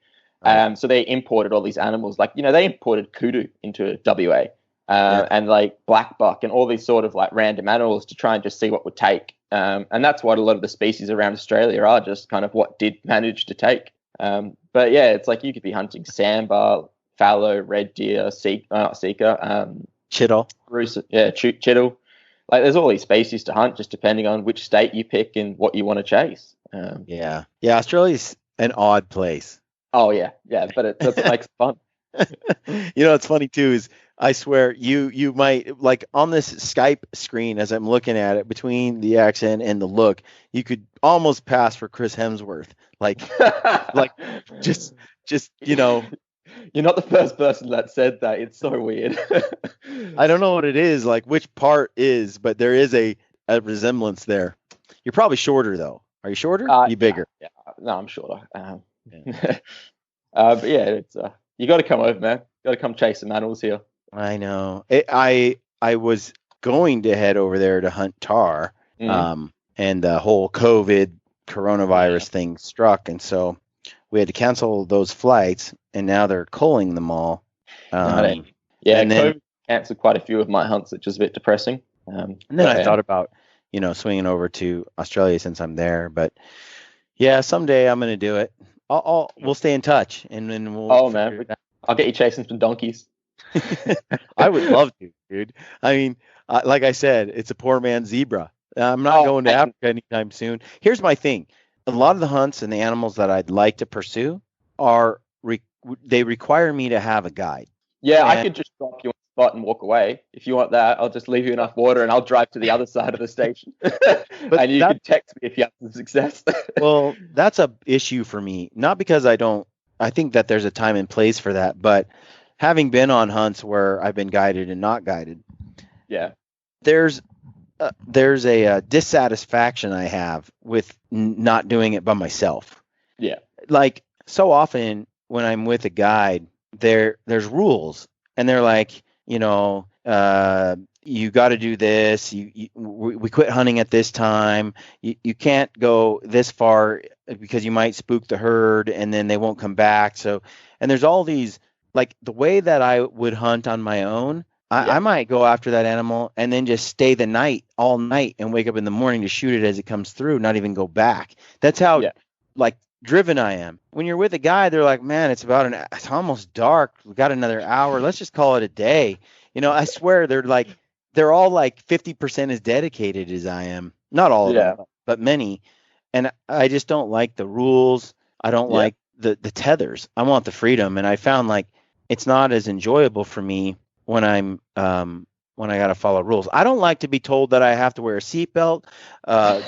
Right. So they imported all these animals, like they imported kudu into WA, Yeah. and like black buck and all these sort of like random animals to try and just see what would take. And that's what a lot of the species around Australia are, just kind of what did manage to take. But yeah, it's like you could be hunting sambar, fallow, red deer, sika, Chittle. chital. Like there's all these species to hunt, just depending on which state you pick and what you want to chase. Yeah. Yeah. Australia's an odd place. Oh yeah, yeah, but that's what makes it fun. What's funny too is I swear you might like on this Skype screen as I'm looking at it between the accent and the look, you could almost pass for Chris Hemsworth. Like just You're not the first person that said that. It's so weird. I don't know what it is, like which part is, but there is a resemblance there. You're probably shorter though. Are you shorter? You Yeah, bigger? yeah. No, I'm shorter. Yeah. But yeah, it's you got to come over, man. Got to come chase some animals here. I know. I was going to head over there to hunt tar, Mm. and the whole COVID Yeah. coronavirus thing struck, and so we had to cancel those flights, and now they're culling them all. No, Um, yeah, and then COVID cancelled quite a few of my hunts, which is a bit depressing. And then I Yeah. thought about, swinging over to Australia since I'm there. But yeah, someday I'm going to do it. We'll stay in touch, and then we'll Oh man, figure it I'll get you chasing some donkeys. out. I would love to, dude. I mean, like I said, it's a poor man's zebra. I'm not Oh, going to Africa anytime soon. Here's my thing: a lot of the hunts and the animals that I'd like to pursue are they require me to have a guide. yeah, I And could just drop you on the spot and walk away. If you want that, I'll just leave you enough water and I'll drive to the other side of the station. but And you that can text me if you have some success. Well, that's a issue for me. Not because I think that there's a time and place for that, but having been on hunts where I've been guided and not guided, Yeah. there's there's a dissatisfaction I have with not doing it by myself. Yeah. Like so often when I'm with a guide, there's rules, and they're like, you got to do this. We quit hunting at this time. You can't go this far because you might spook the herd, and then they won't come back. So, and there's all these, like the way that I would hunt on my own. I might go after that animal and then just stay the night all night and wake up in the morning to shoot it as it comes through, not even go back. That's how like driven I am. When you're with a guy, they're like, man, it's almost dark. We got another hour. Let's just call it a day. I swear they're all like 50% as dedicated as I am. Not all of them, but many. And I just don't like the rules. I don't like the tethers. I want the freedom. And I found like it's not as enjoyable for me when when I got to follow rules. I don't like to be told that I have to wear a seatbelt,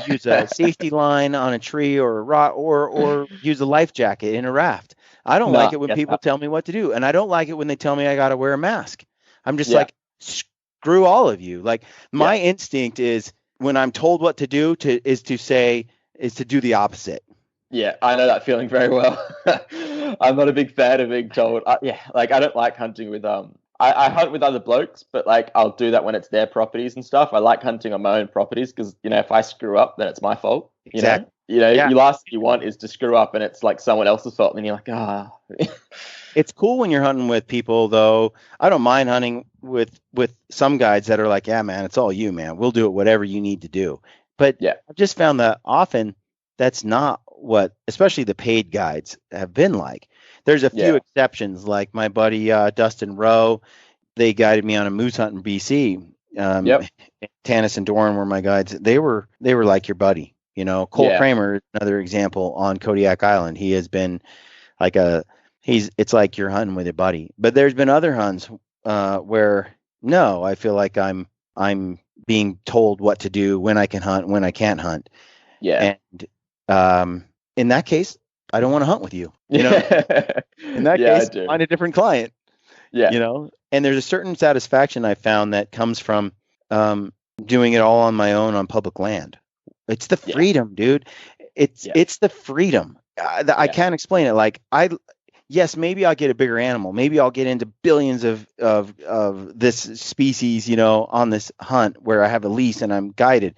use a safety line on a tree or a rock, or use a life jacket in a raft. I don't like it when people tell me what to do, and I don't like it when they tell me I got to wear a mask. I'm just like, screw all of you. Like my instinct is when I'm told what to do is to do the opposite. Yeah, I know that feeling very well. I'm not a big fan of being told. Like I don't like hunting with I hunt with other blokes, but like I'll do that when it's their properties and stuff. I like hunting on my own properties because if I screw up, then it's my fault. Exactly. The last thing you want is to screw up and it's like someone else's fault, and you're like, It's cool when you're hunting with people, though. I don't mind hunting with some guides that are like, yeah, man, it's all you, man. We'll do it whatever you need to do. But I've just found that often that's not what, especially the paid guides, have been like. There's a few exceptions, like my buddy Dustin Rowe. They guided me on a moose hunt in BC. Tanis and Doran were my guides. They were like your buddy. Cole Kramer is another example on Kodiak Island. He has been like it's like you're hunting with a buddy. But there's been other hunts where no, I feel like I'm being told what to do, when I can hunt, when I can't hunt. Yeah. And in that case, I don't want to hunt with you. In that case, find a different client. Yeah. And there's a certain satisfaction I found that comes from doing it all on my own on public land. It's the freedom, dude. It's the freedom. I can't explain it. Like yes, maybe I'll get a bigger animal. Maybe I'll get into billions of this species, on this hunt where I have a lease and I'm guided.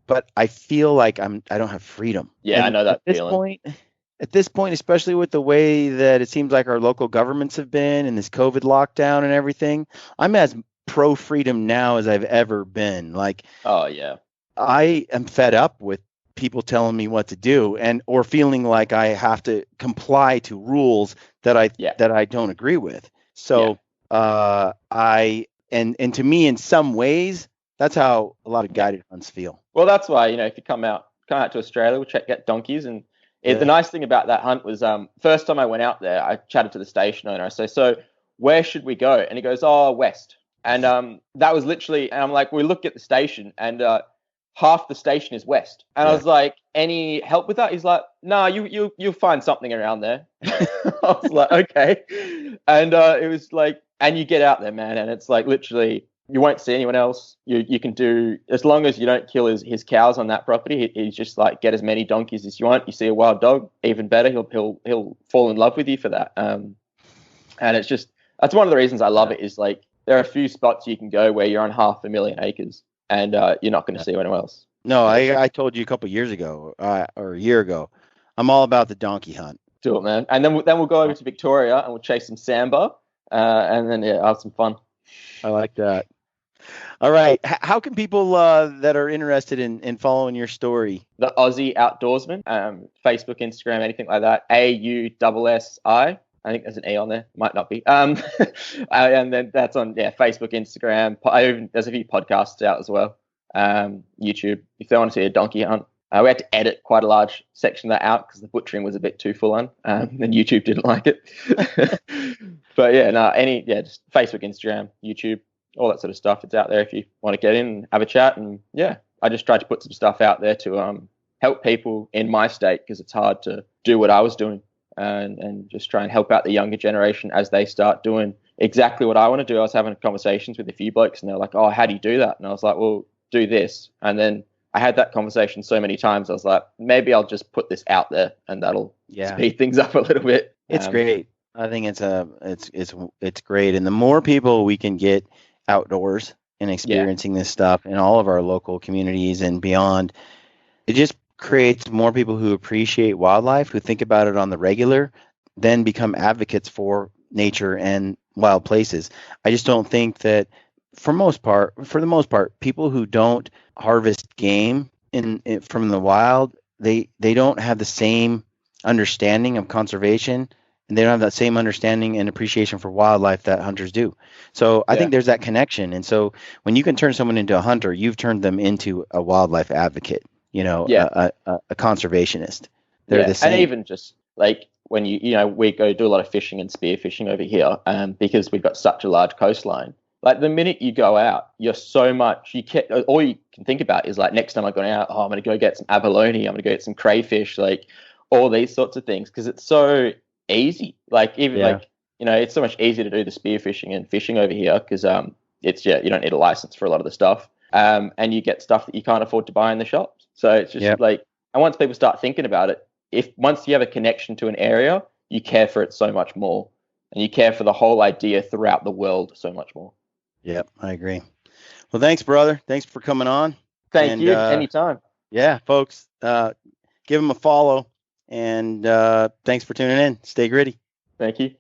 But I feel like I don't have freedom. Yeah, and I know that feeling. At this point, especially with the way that it seems like our local governments have been and this COVID lockdown and everything, I'm as pro freedom now as I've ever been. Like, I am fed up with people telling me what to do or feeling like I have to comply to rules that I don't agree with. So and to me, in some ways, that's how a lot of guided hunts feel. Well, that's why if you come out to Australia, we'll get donkeys. And the nice thing about that hunt was first time I went out there, I chatted to the station owner. I said, so where should we go? And he goes, oh, west. And that was literally, and I'm like, we looked at the station and half the station is west. And I was like, any help with that? He's like, no, you'll find something around there. I was like, okay. And it was like, and you get out there, man, and it's like literally you won't see anyone else. You can do, as long as you don't kill his cows on that property, he's just like, get as many donkeys as you want. You see a wild dog, even better, he'll fall in love with you for that. And it's just, that's one of the reasons I love it, is like there are a few spots you can go where you're on 500,000 acres and you're not going to see anyone else. No, I told you a couple of years ago or a year ago, I'm all about the donkey hunt. Do it, man. And then we'll go over to Victoria and we'll chase some sambar and then I'll have some fun. I like that. All right. How can people that are interested in following your story? The Aussie Outdoorsman, Facebook, Instagram, anything like that. AUSSI. I think there's an E on there. Might not be. And then that's on Facebook, Instagram. There's a few podcasts out as well. YouTube. If they want to see a donkey hunt, we had to edit quite a large section of that out because the butchering was a bit too full on, and YouTube didn't like it. But just Facebook, Instagram, YouTube, all that sort of stuff. It's out there if you want to get in and have a chat. And I just tried to put some stuff out there to help people in my state because it's hard to do what I was doing, and just try and help out the younger generation as they start doing exactly what I want to do. I was having conversations with a few blokes and they're like, oh, how do you do that? And I was like, well, do this. And then I had that conversation so many times. I was like, maybe I'll just put this out there and that'll speed things up a little bit. It's great. I think it's great. And the more people we can get outdoors and experiencing this stuff in all of our local communities and beyond, it just creates more people who appreciate wildlife, who think about it on the regular, then become advocates for nature and wild places. I just don't think that for the most part, people who don't harvest game from the wild, they don't have the same understanding of conservation, and they don't have that same understanding and appreciation for wildlife that hunters do. So I think there's that connection. And so when you can turn someone into a hunter, you've turned them into a wildlife advocate, a conservationist. They're the same. And even just like when we go do a lot of fishing and spear fishing over here, because we've got such a large coastline. Like the minute you go out, all you can think about is like, next time I go out, I'm going to go get some abalone, I'm going to go get some crayfish, like all these sorts of things, because it's so easy. Like it's so much easier to do the spear fishing and fishing over here because it's you don't need a license for a lot of the stuff, and you get stuff that you can't afford to buy in the shops. So it's just and once people start thinking about it, once you have a connection to an area, you care for it so much more, and you care for the whole idea throughout the world so much more. Yep, I agree. Well, thanks, brother. Thanks for coming on. Thank you. Anytime. Yeah, folks, give him a follow, and thanks for tuning in. Stay gritty. Thank you.